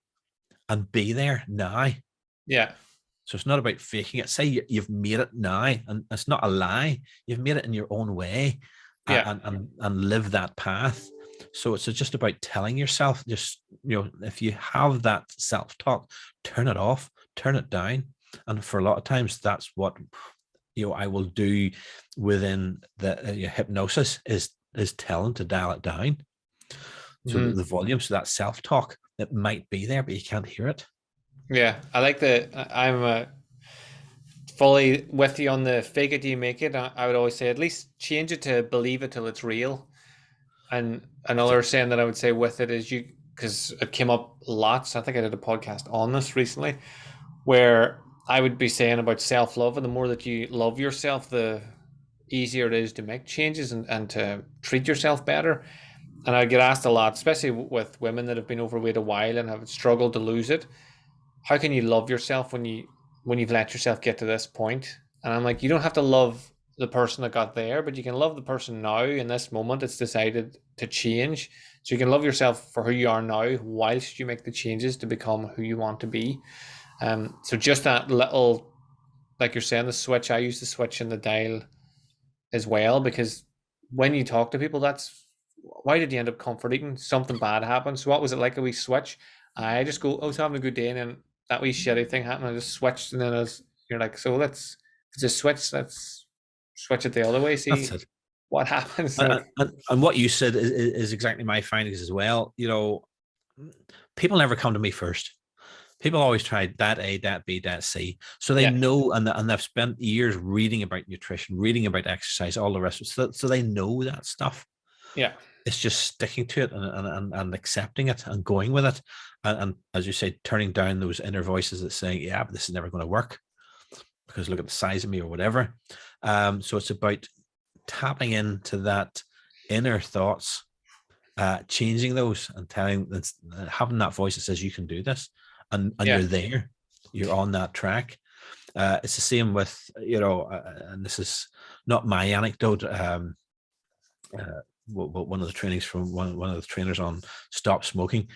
and be there now. yeah, So it's not about faking it. Say you've made it now, and it's not a lie. You've made it in your own way, yeah, and live that path. So it's just about telling yourself, just, if you have that self-talk, turn it off, turn it down. And for a lot of times, that's what, I will do within the hypnosis, is telling to dial it down. So mm-hmm. the volume, so that self-talk, it might be there, but you can't hear it. Yeah. I like I'm fully with you on the fake it till you make it. I would always say, at least change it to believe it till it's real. And another saying that I would say with it is, because it came up lots. I think I did a podcast on this recently, where I would be saying about self-love, and the more that you love yourself, the easier it is to make changes, and to treat yourself better. And I get asked a lot, especially with women that have been overweight a while and have struggled to lose it. How can you love yourself when you've let yourself get to this point? And I'm like, you don't have to love the person that got there, but you can love the person now in this moment. It's decided to change. So you can love yourself for who you are now, whilst you make the changes to become who you want to be. So just that little, like you're saying, the switch, I use the switch in the dial as well, because when you talk to people, that's why did you end up comfort eating? Something bad happened. So what was it like? A wee switch? I just go, I was having a good day, and then that wee shitty thing happened. I just switched, and then you're like, so let's just switch. Let's switch it the other way. That's See it. what happens. So And what you said is exactly my findings as well. People never come to me first. People always try that A, that B, that C. So they yeah, know, and they've spent years reading about nutrition, reading about exercise, all the rest of it. So they know that stuff. yeah, It's just sticking to it, and accepting it, and going with it. And as you say, turning down those inner voices that saying, yeah, but this is never going to work because look at the size of me, or whatever. So it's about tapping into that inner thoughts, changing those, and having that voice that says you can do this, and yeah, you're there, you're on that track. It's the same with, and this is not my anecdote. One of the trainings from one of the trainers on stop smoking,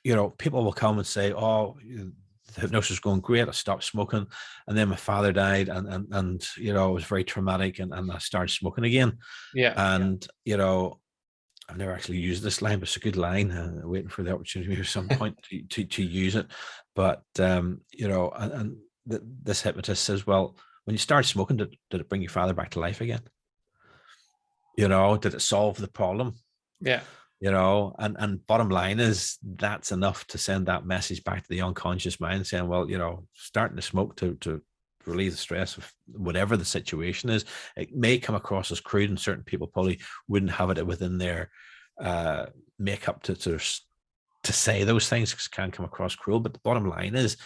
people will come and say, oh, the hypnosis is going great, I stopped smoking, and then my father died, and it was very traumatic, and I started smoking again. yeah, And I've never actually used this line, but it's a good line. Waiting for the opportunity at some point to use it. But this hypnotist says, well, when you started smoking, did it bring your father back to life again? Did it solve the problem? yeah, And bottom line is, that's enough to send that message back to the unconscious mind, saying, well, starting to smoke to relieve the stress of whatever the situation is. It may come across as crude, and certain people probably wouldn't have it within their makeup to say those things, because it can come across cruel. But the bottom line is,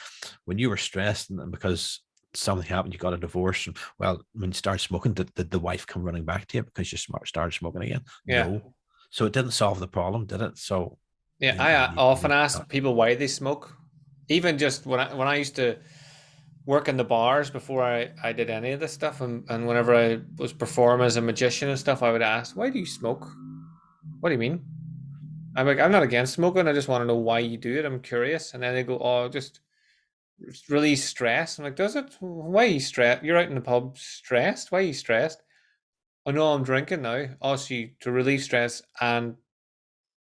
when you were stressed, and because something happened, you got a divorce, and well, when you started smoking, did the wife come running back to you because you started smoking again? yeah. No. So it didn't solve the problem, did it? So Yeah, I often ask people why they smoke. Even just when I used to, work in the bars before I did any of this stuff, and whenever I was performing as a magician and stuff, I would ask, "Why do you smoke? What do you mean?" I'm like, "I'm not against smoking. I just want to know why you do it. I'm curious." And then they go, "Oh, just release stress." I'm like, "Does it? Why are you stressed? You're out in the pub stressed. Why are you stressed?" "Oh no, I'm drinking now." "Oh, so you, to relieve stress and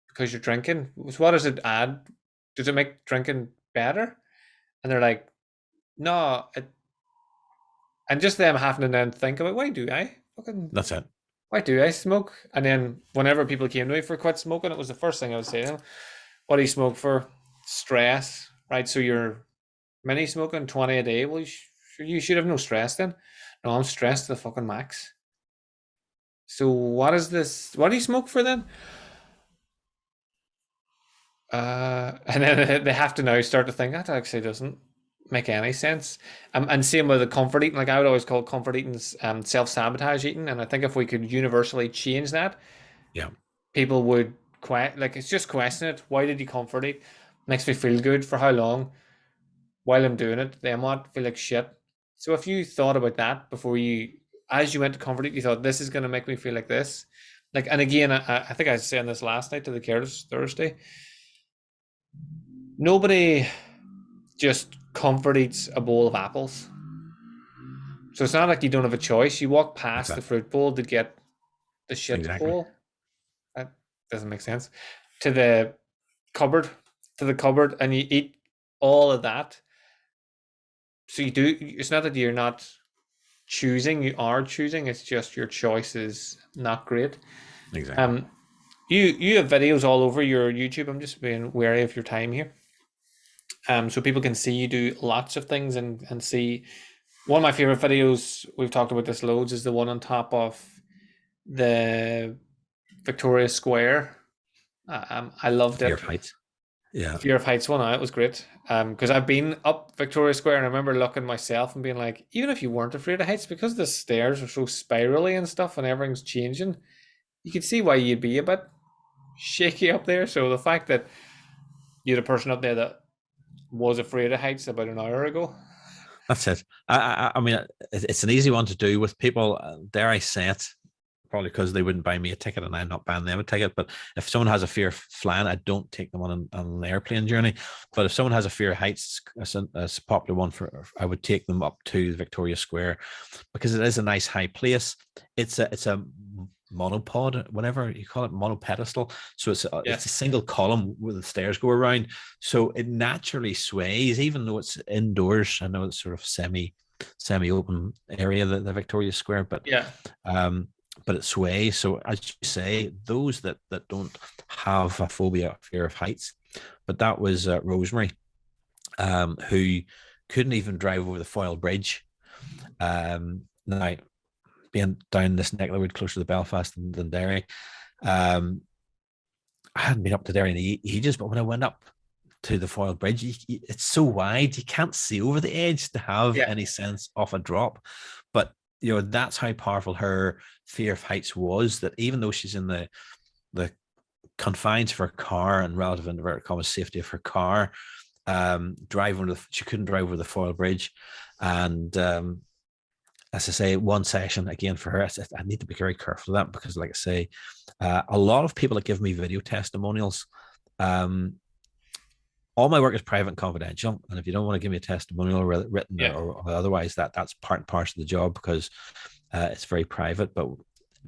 because you're drinking. So what does it add? Does it make drinking better?" And they're like, "No." And just them having to then think about, why do I fucking That's it. why do I smoke? And then whenever people came to me for quit smoking, it was the first thing I would say to them, "What do you smoke for?" "Stress." "Right, so you're mini smoking 20 a day. Well, you should have no stress then." "No, I'm stressed to the fucking max." "So what is this? What do you smoke for then?" And then they have to now start to think that actually doesn't make any sense. And same with the comfort eating. Like I would always call comfort eating self-sabotage eating. And I think if we could universally change that, Yeah, people would like it's just question it. Why did you comfort eat? Makes me feel good. For how long? While I'm doing it, then what? Feel like shit. So if you thought about that before you, as you went to comfort eat, you thought this is going to make me feel like this. Like, and again, I think I was saying this last night to the carers Thursday. Nobody just comfort eats a bowl of apples. So it's not like you don't have a choice. You walk that's past it. the fruit bowl to get the shit Exactly. bowl. That doesn't make sense. To the cupboard, to the cupboard, and you eat all of that. So you do. It's not that you're not choosing; you are choosing. It's just your choice is not great. Exactly. Um, you have videos all over your YouTube. I'm just being wary of your time here. So people can see you do lots of things and see. One of my favorite videos, we've talked about this loads, is the one on top of the Victoria Square. I loved Fear it. of heights. The Yeah. Fear of Heights one, it was great. Because I've been up Victoria Square and I remember looking myself and being like, even if you weren't afraid of heights, because the stairs are so spirally and stuff and everything's changing, you could see why you'd be a bit shaky up there. So the fact that you had a person up there that was afraid of heights about an hour ago. That's it. I mean, it's an easy one to do with people. Dare I say it? Probably because they wouldn't buy me a ticket and I'm not buying them a ticket. But if someone has a fear of flying, I don't take them on an airplane journey. But if someone has a fear of heights, it's a popular one I would take them up to Victoria Square because it is a nice high place. It's a monopod, whatever you call it, monopedestal. So it's a Yes. single column where the stairs go around. So it naturally sways, even though it's indoors. I know it's sort of semi open area, the Victoria Square, Yeah. um, but it sways. So as you say, those that don't have a phobia, fear of heights, but that was Rosemary, who couldn't even drive over the Foyle Bridge. Now, being down this neck of the wood closer to Belfast than Derry, um, I hadn't been up to Derry in ages, but when I went up to the Foyle Bridge, it's so wide you can't see over the edge to have Yeah. any sense of a drop. But that's how powerful her fear of heights was. That even though she's in the confines of her car and relative inverted commas safety of her car, driving she couldn't drive over the Foyle Bridge, and as I say, one session again for her. I need to be very careful of that because, like I say, a lot of people that give me video testimonials, all my work is private and confidential. And if you don't want to give me a testimonial written Yeah. or otherwise, that's part and parcel of the job because it's very private. But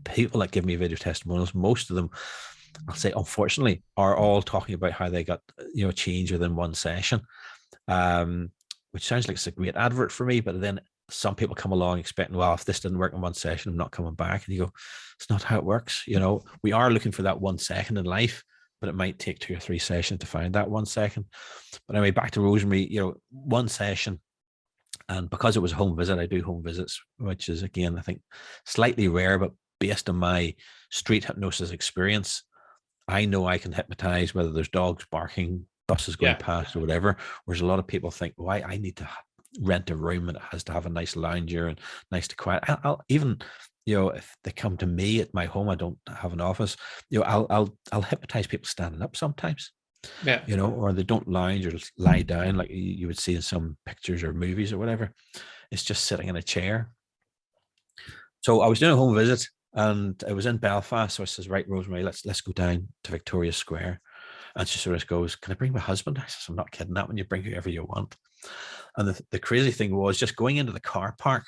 people that give me video testimonials, most of them, I'll say, unfortunately, are all talking about how they got change within one session, which sounds like it's a great advert for me. But then some people come along expecting, well, if this didn't work in 1 session, I'm not coming back. And you go, it's not how it works. We are looking for that 1 second in life, but it might take 2 or 3 sessions to find that 1 second. But anyway, back to Rosemary, 1 session. And because it was a home visit, I do home visits, which is, again, I think slightly rare, but based on my street hypnosis experience, I know I can hypnotize whether there's dogs barking, buses going Yeah. past or whatever. Whereas a lot of people think, why I need to rent a room and it has to have a nice lounger and nice to quiet. I'll even, if they come to me at my home, I don't have an office, I'll hypnotize people standing up sometimes. Yeah. or they don't lounge or lie down like you would see in some pictures or movies or whatever. It's just sitting in a chair. So I was doing a home visit and I was in Belfast. So I says, right, Rosemary, let's go down to Victoria Square. And she sort of goes, can I bring my husband? I says, I'm not kidding that, when you bring whoever you want. And the crazy thing was, just going into the car park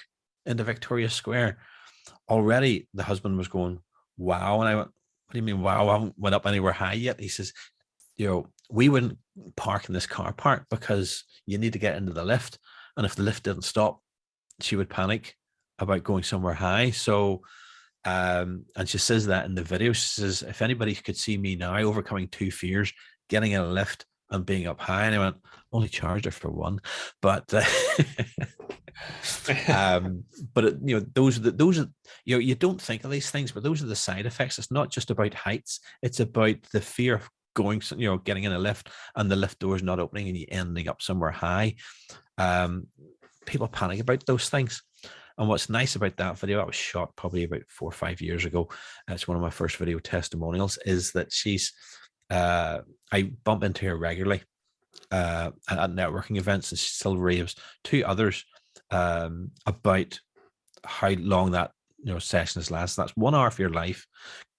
into Victoria Square, already the husband was going, wow. And I went, what do you mean, wow? I haven't went up anywhere high yet. He says, we wouldn't park in this car park because you need to get into the lift. And if the lift didn't stop, she would panic about going somewhere high. So, and she says that in the video. She says, if anybody could see me now overcoming two fears, getting in a lift and being up high. And I went, only charged her for one. But those are you don't think of these things, but those are the side effects. It's not just about heights, it's about the fear of going, getting in a lift and the lift doors not opening and you ending up somewhere high. People panic about those things. And what's nice about that video, that was shot probably about 4 or 5 years ago. It's one of my first video testimonials, is that I bump into her regularly at networking events, and she still raves to others about how long that sessions last. That's 1 hour of your life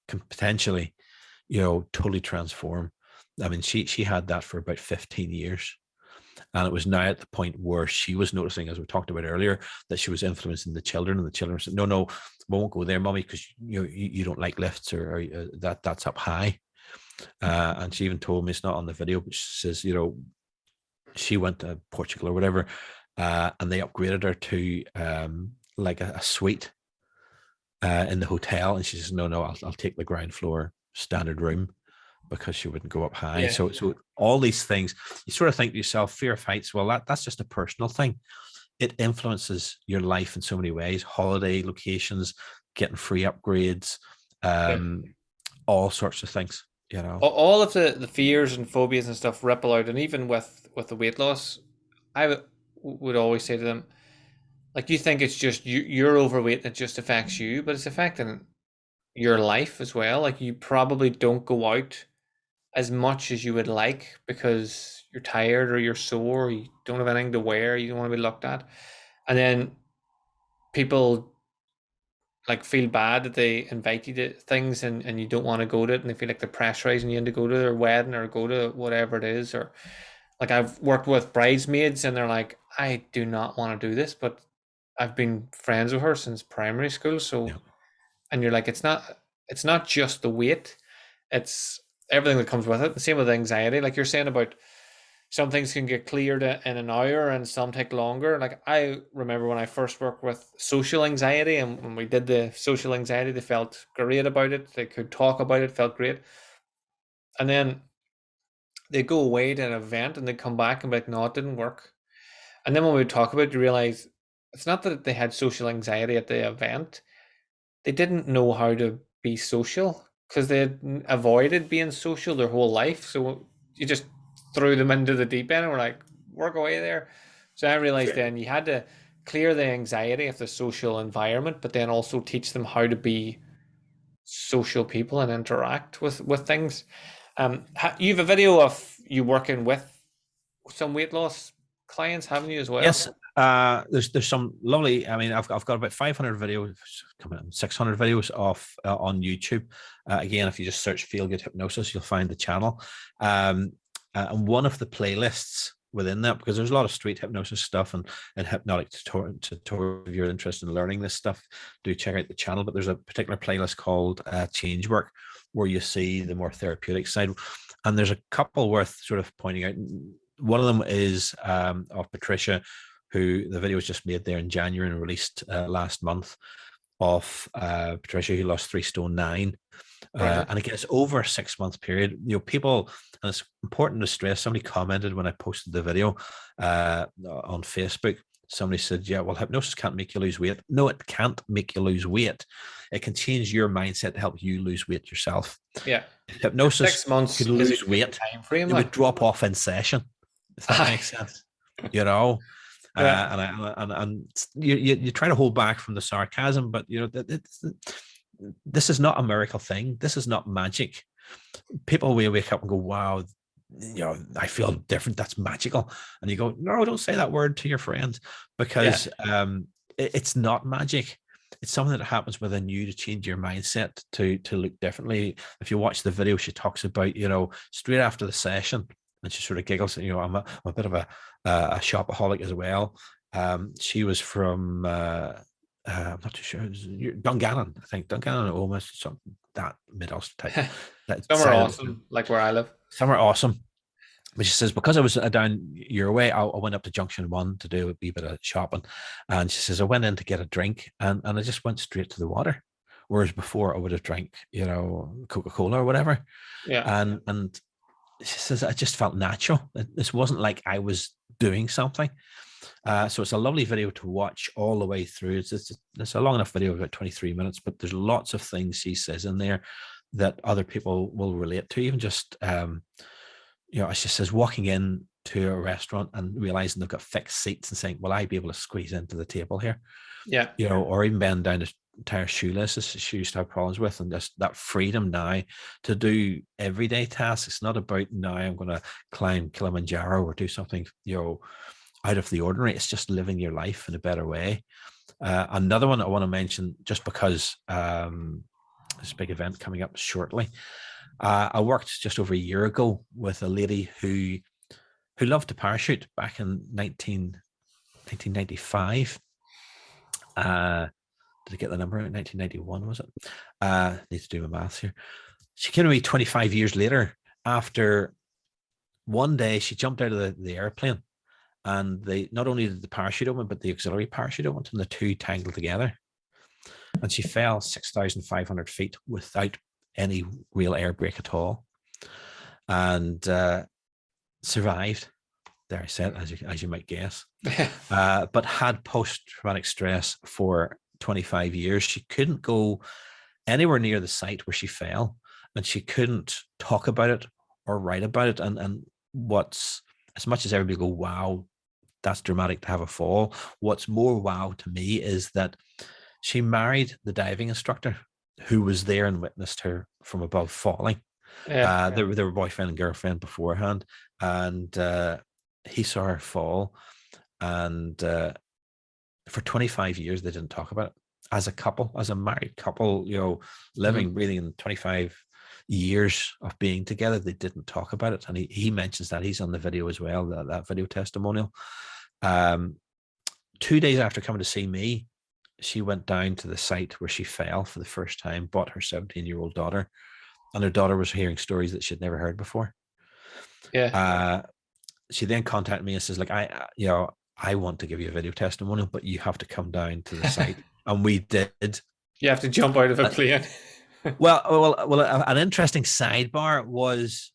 can potentially totally transform. I mean, she had that for about 15 years. And it was now at the point where she was noticing, as we talked about earlier, that she was influencing the children, and the children said, no, we won't go there, mommy, because you don't like lifts, or that's up high. And she even told me, it's not on the video, but she says, she went to Portugal or whatever, and they upgraded her to like a suite in the hotel. And she says, no, I'll take the ground floor standard room, because she wouldn't go up high. Yeah. So all these things, you sort of think to yourself, fear of heights, well, that's just a personal thing. It influences your life in so many ways: holiday locations, getting free upgrades, all sorts of things. All of the fears and phobias and stuff ripple out. And even with the weight loss, I would always say to them, like, you think it's just you're overweight and it just affects you, but it's affecting your life as well. Like, you probably don't go out as much as you would like because you're tired or you're sore, or you don't have anything to wear, you don't want to be looked at. And then people like feel bad that they invite you to things and you don't want to go to it, and they feel like they're pressurizing you into go to their wedding or go to whatever it is. Or like, I've worked with bridesmaids and they're like, I do not want to do this, but I've been friends with her since primary school. So yeah. And you're like, it's not just the weight, it's everything that comes with it. The same with anxiety, like you're saying about some things can get cleared in an hour and some take longer. Like, I remember when I first worked with social anxiety, and when we did the social anxiety, they felt great about it. They could talk about it, felt great. And then they go away to an event and they come back and be like, no, it didn't work. And then when we talk about it, you realize it's not that they had social anxiety at the event. They didn't know how to be social because they had avoided being social their whole life. So you just threw them into the deep end and we're like, work away there. So I realized then you had to clear the anxiety of the social environment, but then also teach them how to be social people and interact with things. You have a video of you working with some weight loss clients, haven't you, as well? Yes. There's some lovely. I mean, I've got about 500 videos, 600 videos on YouTube. Again, if you just search "Feel Good Hypnosis," you'll find the channel. And one of the playlists within that, because there's a lot of street hypnosis stuff and hypnotic tutorial. If you're interested in learning this stuff, do check out the channel. But there's a particular playlist called Change Work, where you see the more therapeutic side. And there's a couple worth sort of pointing out. One of them is of Patricia, who the video was just made there in January and released last month, of Patricia, who lost 3 stone 9. And again, it's over a 6-month period. People, and it's important to stress, somebody commented when I posted the video on Facebook. Somebody said, yeah, well, hypnosis can't make you lose weight. No, it can't make you lose weight. It can change your mindset to help you lose weight yourself. Yeah. Hypnosis 6 months could lose weight. Time frame, it would drop off in session, if that makes sense. And you try to hold back from the sarcasm, but this is not a miracle thing. This is not magic. People will wake up and go, wow, I feel different. That's magical. And you go, no, don't say that word to your friends, because it's not magic. It's something that happens within you to change your mindset to look differently. If you watch the video, she talks about, straight after the session, and she sort of giggles. I'm a bit of a shopaholic as well. She was from I'm not too sure, Dungannon, I think, Dungannon, almost something that mid-Ulster type. Somewhere awesome, like where I live. Somewhere awesome. But she says, because I was down your way, I went up to Junction 1 to do a wee bit of shopping. And she says, I went in to get a drink, and I just went straight to the water. Whereas before I would have drank, Coca-Cola or whatever. Yeah. And she says, I just felt natural. This wasn't like I was doing something. So it's a lovely video to watch all the way through. It's a long enough video, about 23 minutes, but there's lots of things she says in there that other people will relate to. Even just, as she says, walking in to a restaurant and realizing they've got fixed seats and saying, will I be able to squeeze into the table here? Yeah. Or even bend down the entire shoelaces she used to have problems with, and just that freedom now to do everyday tasks. It's not about now I'm going to climb Kilimanjaro or do something, out of the ordinary. It's just living your life in a better way. Another one I want to mention, just because this big event coming up shortly. I worked just over a year ago with a lady who loved to parachute back in 1995. Did I get the number? 1991, was it? Need to do my maths here. She came to me 25 years later, after one day she jumped out of the airplane, and not only did the parachute open, but the auxiliary parachute opened, and the two tangled together. And she fell 6,500 feet without any real air brake at all, and survived. There, I said, as you might guess, but had post-traumatic stress for 25 years. She couldn't go anywhere near the site where she fell, and she couldn't talk about it or write about it. And what's, as much as everybody go, wow, that's dramatic to have a fall, what's more wow to me is that she married the diving instructor who was there and witnessed her from above falling. They were boyfriend and girlfriend beforehand, and he saw her fall, and for 25 years they didn't talk about it as a couple, as a married couple, living, breathing 25 years of being together. They didn't talk about it, and he mentions that. He's on the video as well, that video testimonial. 2 days after coming to see me, she went down to the site where she fell for the first time, brought her 17-year-old daughter, and her daughter was hearing stories that she'd never heard before. She then contacted me and says, like, I want to give you a video testimonial, but you have to come down to the site. And we did. You have to jump out of a plane. well, an interesting sidebar was,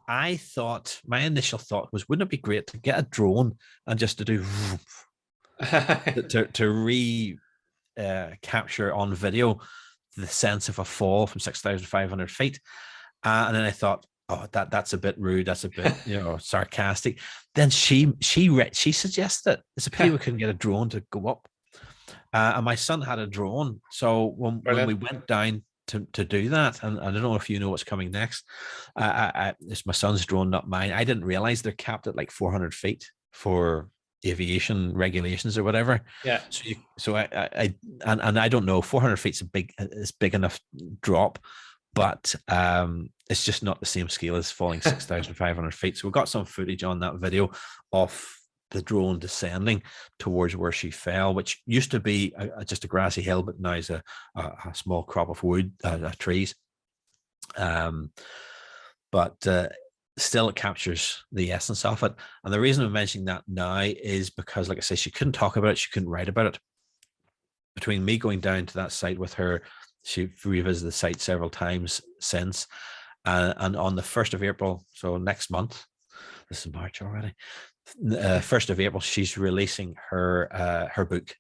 my initial thought was, wouldn't it be great to get a drone and just to do to capture on video the sense of a fall from 6,500 feet. And then I thought, oh, that's a bit rude. That's a bit, sarcastic. Then she suggested it. It's a pity we couldn't get a drone to go up. And my son had a drone. So when we went down to do that, and I don't know if you know what's coming next. It's my son's drone, not mine. I didn't realize they're capped at like 400 feet for aviation regulations or whatever. Yeah. So I don't know. 400 feet is big enough drop, but it's just not the same scale as falling 6,500 feet. So we've got some footage on that video of the drone descending towards where she fell, which used to be just a grassy hill, but now is a small crop of wood, trees. But still, it captures the essence of it. And the reason I'm mentioning that now is because, like I say, she couldn't talk about it, she couldn't write about it. Between me going down to that site with her, she revisited the site several times since. And on the 1st of April, so next month, this is March already, 1st of April, she's releasing her book.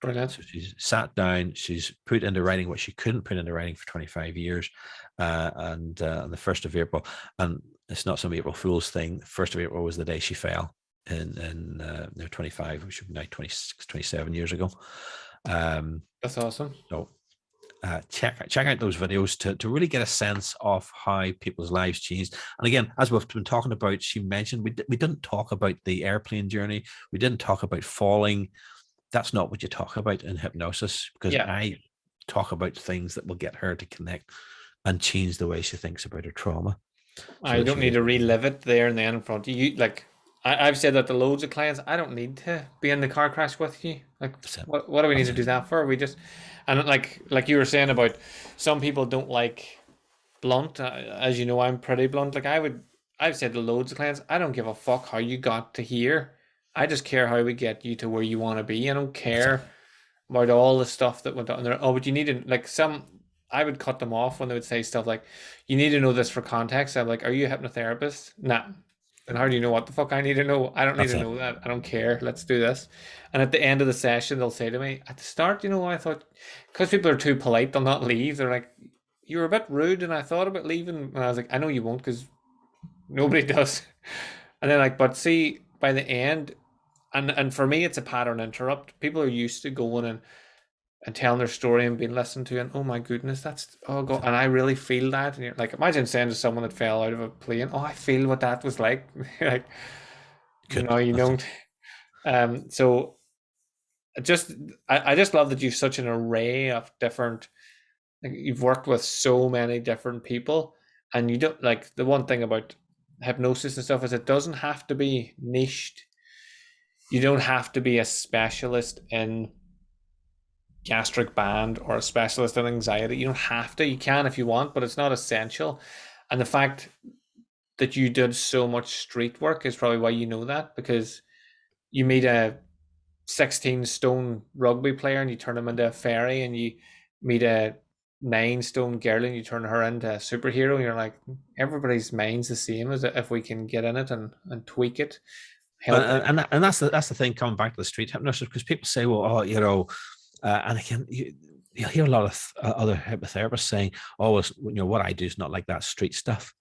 Brilliant. So she's sat down, she's put into writing what she couldn't put into writing for 25 years. And on the 1st of April, and it's not some April Fool's thing, 1st of April was the day she fell in 25, which would be now 26, 27 years ago. That's awesome. So check out those videos to really get a sense of how people's lives changed. And again, as we've been talking about, she mentioned we didn't talk about the airplane journey. We didn't talk about falling. That's not what you talk about in hypnosis, because Yeah. I talk about things that will get her to connect and change the way she thinks about her trauma, so I that don't she need gets to relive it there and then in front of you. Like I've said that to loads of clients. I don't need to be in the car crash with you. Like that's it. what do we need That's to it. do that for? We just and like you were saying about some people don't like blunt. As you know, I'm pretty blunt. I've said to loads of clients, I don't give a fuck how you got to here. I just care how we get you to where you want to be. I don't That's it. care about all the stuff that went on there. Oh, but you need to like some. I would cut them off when they would say stuff like, "You need to know this for context." I'm like, "Are you a hypnotherapist?" Nah. And how do you know what the fuck I need to know? I don't need That's to it. know that. I don't care. Let's do this. And at the end of the session, they'll say to me at the start, I thought because people are too polite, they'll not leave. They're like, "You were a bit rude," and I thought about leaving. And I was like, "I know you won't because nobody does." And then but see, by the end, and for me, it's a pattern interrupt. People are used to going and telling their story and being listened to, and oh my goodness, that's oh god, and I really feel that. And you're like, imagine saying to someone that fell out of a plane, "Oh, I feel what that was like." Like, no, Couldn't. you That's it. don't. So just I just love that you've such an array of different. Like, you've worked with so many different people, and you don't like the one thing about hypnosis and stuff is it doesn't have to be niched. You don't have to be a specialist in gastric band or a specialist in anxiety. You don't have to. You can if you want, but it's not essential. And the fact that you did so much street work is probably why you know that, because you meet a 16 stone rugby player and you turn him into a fairy, and you meet a 9 stone girl and you turn her into a superhero. And you're like, everybody's mind's the same as if we can get in it and tweak it, help it. And that's the thing, coming back to the street hypnosis, because people say, well, oh, and again, you'll hear a lot of other hypnotherapists saying, oh, well, what I do is not like that street stuff.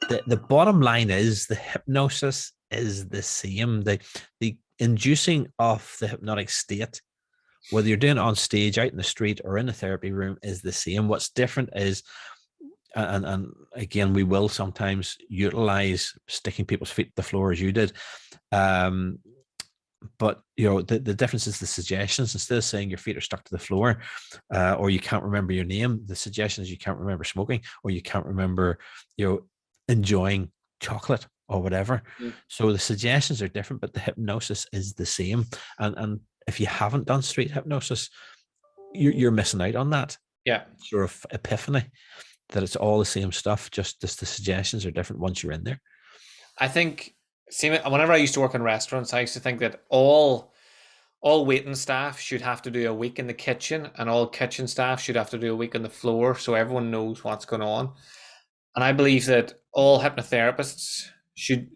The bottom line is the hypnosis is the same. The inducing of the hypnotic state, whether you're doing it on stage, out in the street, or in the therapy room, is the same. What's different is, and again, we will sometimes utilize sticking people's feet to the floor as you did. But the difference is the suggestions. Instead of saying your feet are stuck to the floor, or you can't remember your name, the suggestion is you can't remember smoking, or you can't remember enjoying chocolate or whatever. Mm. So the suggestions are different, but the hypnosis is the same. And if you haven't done street hypnosis, you're missing out on that Yeah. sort of epiphany that it's all the same stuff, just the suggestions are different once you're in there. I think, see, whenever I used to work in restaurants, I used to think that all waiting staff should have to do a week in the kitchen, and all kitchen staff should have to do a week on the floor, so everyone knows what's going on. And I believe that all hypnotherapists should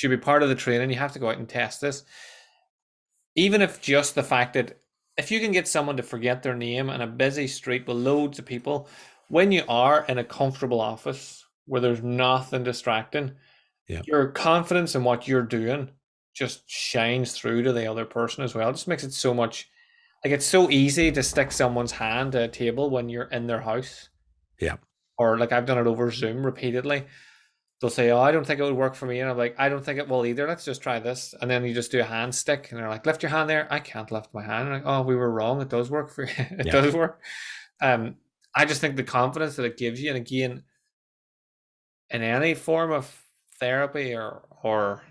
be part of the training. You have to go out and test this, even if just the fact that if you can get someone to forget their name in a busy street with loads of people, when you are in a comfortable office where there's nothing distracting, Yeah. your confidence in what you're doing just shines through to the other person as well. It just makes it so much like it's so easy to stick someone's hand to a table when you're in their house. Yeah. Or like I've done it over Zoom repeatedly. They'll say, "Oh, I don't think it would work for me," and I'm like, "I don't think it will either. Let's just try this." And then you just do a hand stick, and they're like, "Lift your hand there." I can't lift my hand. I'm like, "Oh, we were wrong. It does work for you. It Yeah. does work." I just think the confidence that it gives you, and again, in any form of therapy or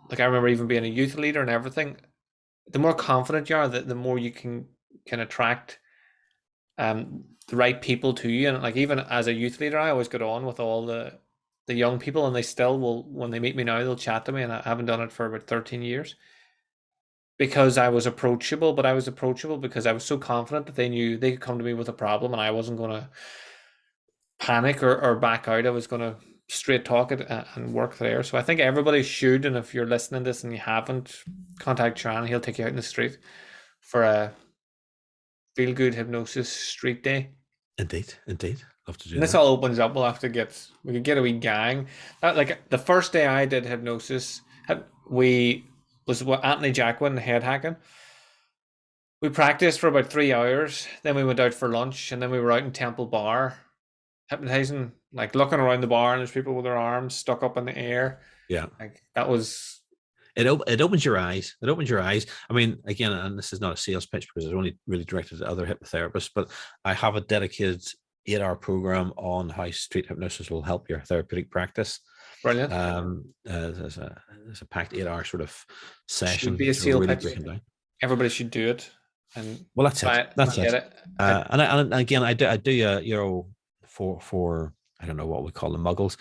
like I remember even being a youth leader and everything, the more confident you are, the more you can attract the right people to you. And like even as a youth leader, I always get on with all the young people, and they still will when they meet me now, they'll chat to me, and I haven't done it for about 13 years because I was approachable. But I was approachable because I was so confident that they knew they could come to me with a problem, and I wasn't going to panic or back out. I was going to straight talk it and work there. So I think everybody should. And if you're listening to this and you haven't, contact Turan. He'll take you out in the street for a feel good hypnosis street day. Indeed. Love to do And this that. all opens up. We could get a wee gang. Like the first day I did hypnosis, we was what Anthony Jacquin head hacking. we practiced for about 3 hours. Then we went out for lunch, and then we were out in Temple Bar hypnotizing, like looking around the bar, and there's people with their arms stuck up in the air. Yeah. Like that was. It opens your eyes. It opens your eyes. I mean, again, and this is not a sales pitch because it's only really directed to other hypnotherapists, but I have a dedicated 8-hour program on how street hypnosis will help your therapeutic practice. Brilliant. There's a packed 8-hour sort of session. Should be a sale really pitch. breaking down. Everybody should do it. And well, that's it. That's it. And again, I do you know, for I don't know what we call the muggles.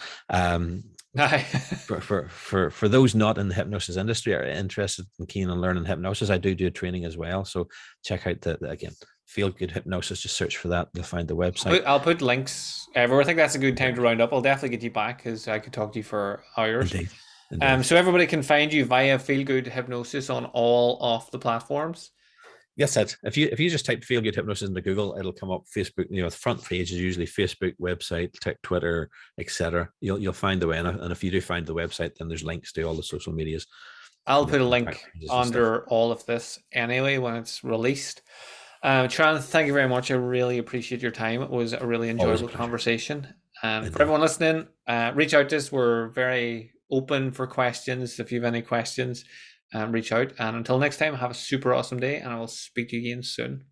For those not in the hypnosis industry or interested and keen on learning hypnosis, I do training as well. So check out the again, Feel Good Hypnosis. Just search for that. You'll find the website. I'll put links everywhere. I think that's a good time to round up. I'll definitely get you back because I could talk to you for hours. Indeed. So everybody can find you via Feel Good Hypnosis on all of the platforms. Yes, that's if you just type Feel Good Hypnosis into Google, it'll come up. Facebook, you know, the front page is usually Facebook, website, Twitter, etc. You'll find the way, and if you do find the website, then there's links to all the social medias. I'll put a link under all of this anyway when it's released. Turan, thank you very much. I really appreciate your time. It was a really enjoyable conversation. And for everyone listening, reach out to us. We're very open for questions. If you have any questions, reach out. And until next time, have a super awesome day, and I will speak to you again soon.